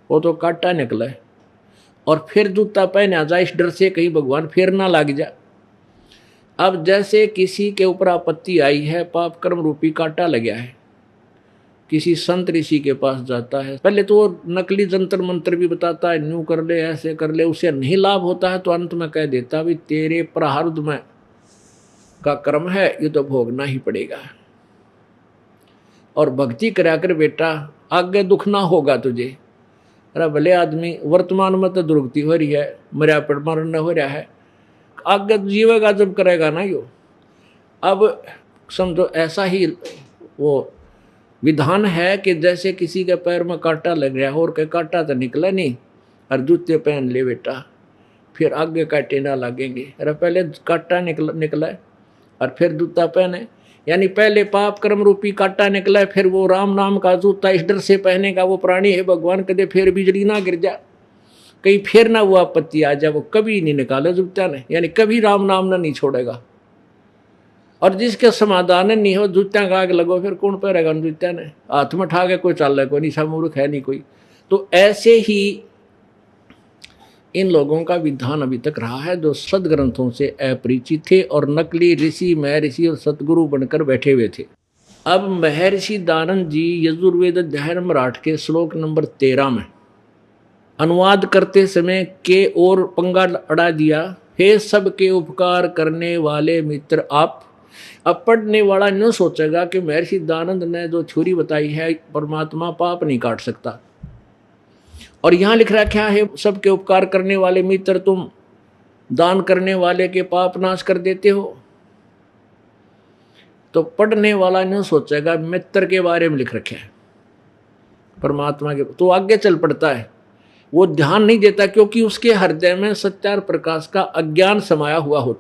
वो तो कांटा निकला है, और फिर जूता पहना जाए इस डर से कहीं भगवान फिर ना लग जाए। अब जैसे किसी के ऊपर आपत्ति आई है, पाप कर्म रूपी कांटा लग गया है, किसी संत ऋषि के पास जाता है, पहले तो वो नकली जंतर मंत्र भी बताता है, न्यू कर ले, ऐसे कर ले, उसे नहीं लाभ होता है तो अंत में कह देता भी तेरे प्रारब्ध में का कर्म है, ये तो भोगना ही पड़ेगा, और भक्ति करा कर बेटा आगे दुख ना होगा तुझे। अरे भले आदमी, वर्तमान में तो दुर्गति हो रही है, मर्या पर मरण हो रहा है, आगे जीवेगा जब करेगा ना यो। अब समझो ऐसा ही वो विधान है कि जैसे किसी के पैर में कांटा लग रहा है और के कांटा तो निकला नहीं, और जूते पहन ले बेटा, फिर आगे कांटे ना लगेंगे। अरे पहले कांटा निकला है और फिर जूता पहने, यानी पहले पाप कर्म रूपी कांटा निकला है, फिर वो राम नाम का जूता इस डर से पहनेगा वो प्राणी है भगवान, कदे फिर बिजली ना गिर जा, कहीं फिर ना वो आपत्ति आ जाए, वो कभी नहीं निकाले जूता ने, यानी कभी राम नाम ना नहीं छोड़ेगा। और जिसके समाधान नहीं हो, जूत्या का आग लगो, फिर कौन पहरेगा उन जूत्या ने, हाथ में उठा के कोई चल रहा, कोई निशा मूर्ख है नहीं कोई। तो ऐसे ही इन लोगों का विधान अभी तक रहा है, जो सदग्रंथों से अपरिचित थे और नकली ऋषि महर्षि और सतगुरु बनकर बैठे हुए थे। अब महर्षि दानंद जी यजुर्वेद अध्याय नंबर 8 के श्लोक नंबर 13 में अनुवाद करते समय के और पंगा अड़ा दिया, हे सबके उपकार करने वाले मित्र आप। अब पढ़ने वाला न सोचेगा कि महर्षि दानंद ने जो छुरी बताई है, परमात्मा पाप नहीं काट सकता, और यहां लिख रखा है सबके उपकार करने वाले मित्र, तुम दान करने वाले के पाप नाश कर देते हो। तो पढ़ने वाला न सोचेगा मित्र के बारे में लिख रखा है परमात्मा के, तो आगे चल पड़ता है, वो ध्यान नहीं देता, क्योंकि उसके हृदय में सत्यार प्रकाश का अज्ञान समाया हुआ होता।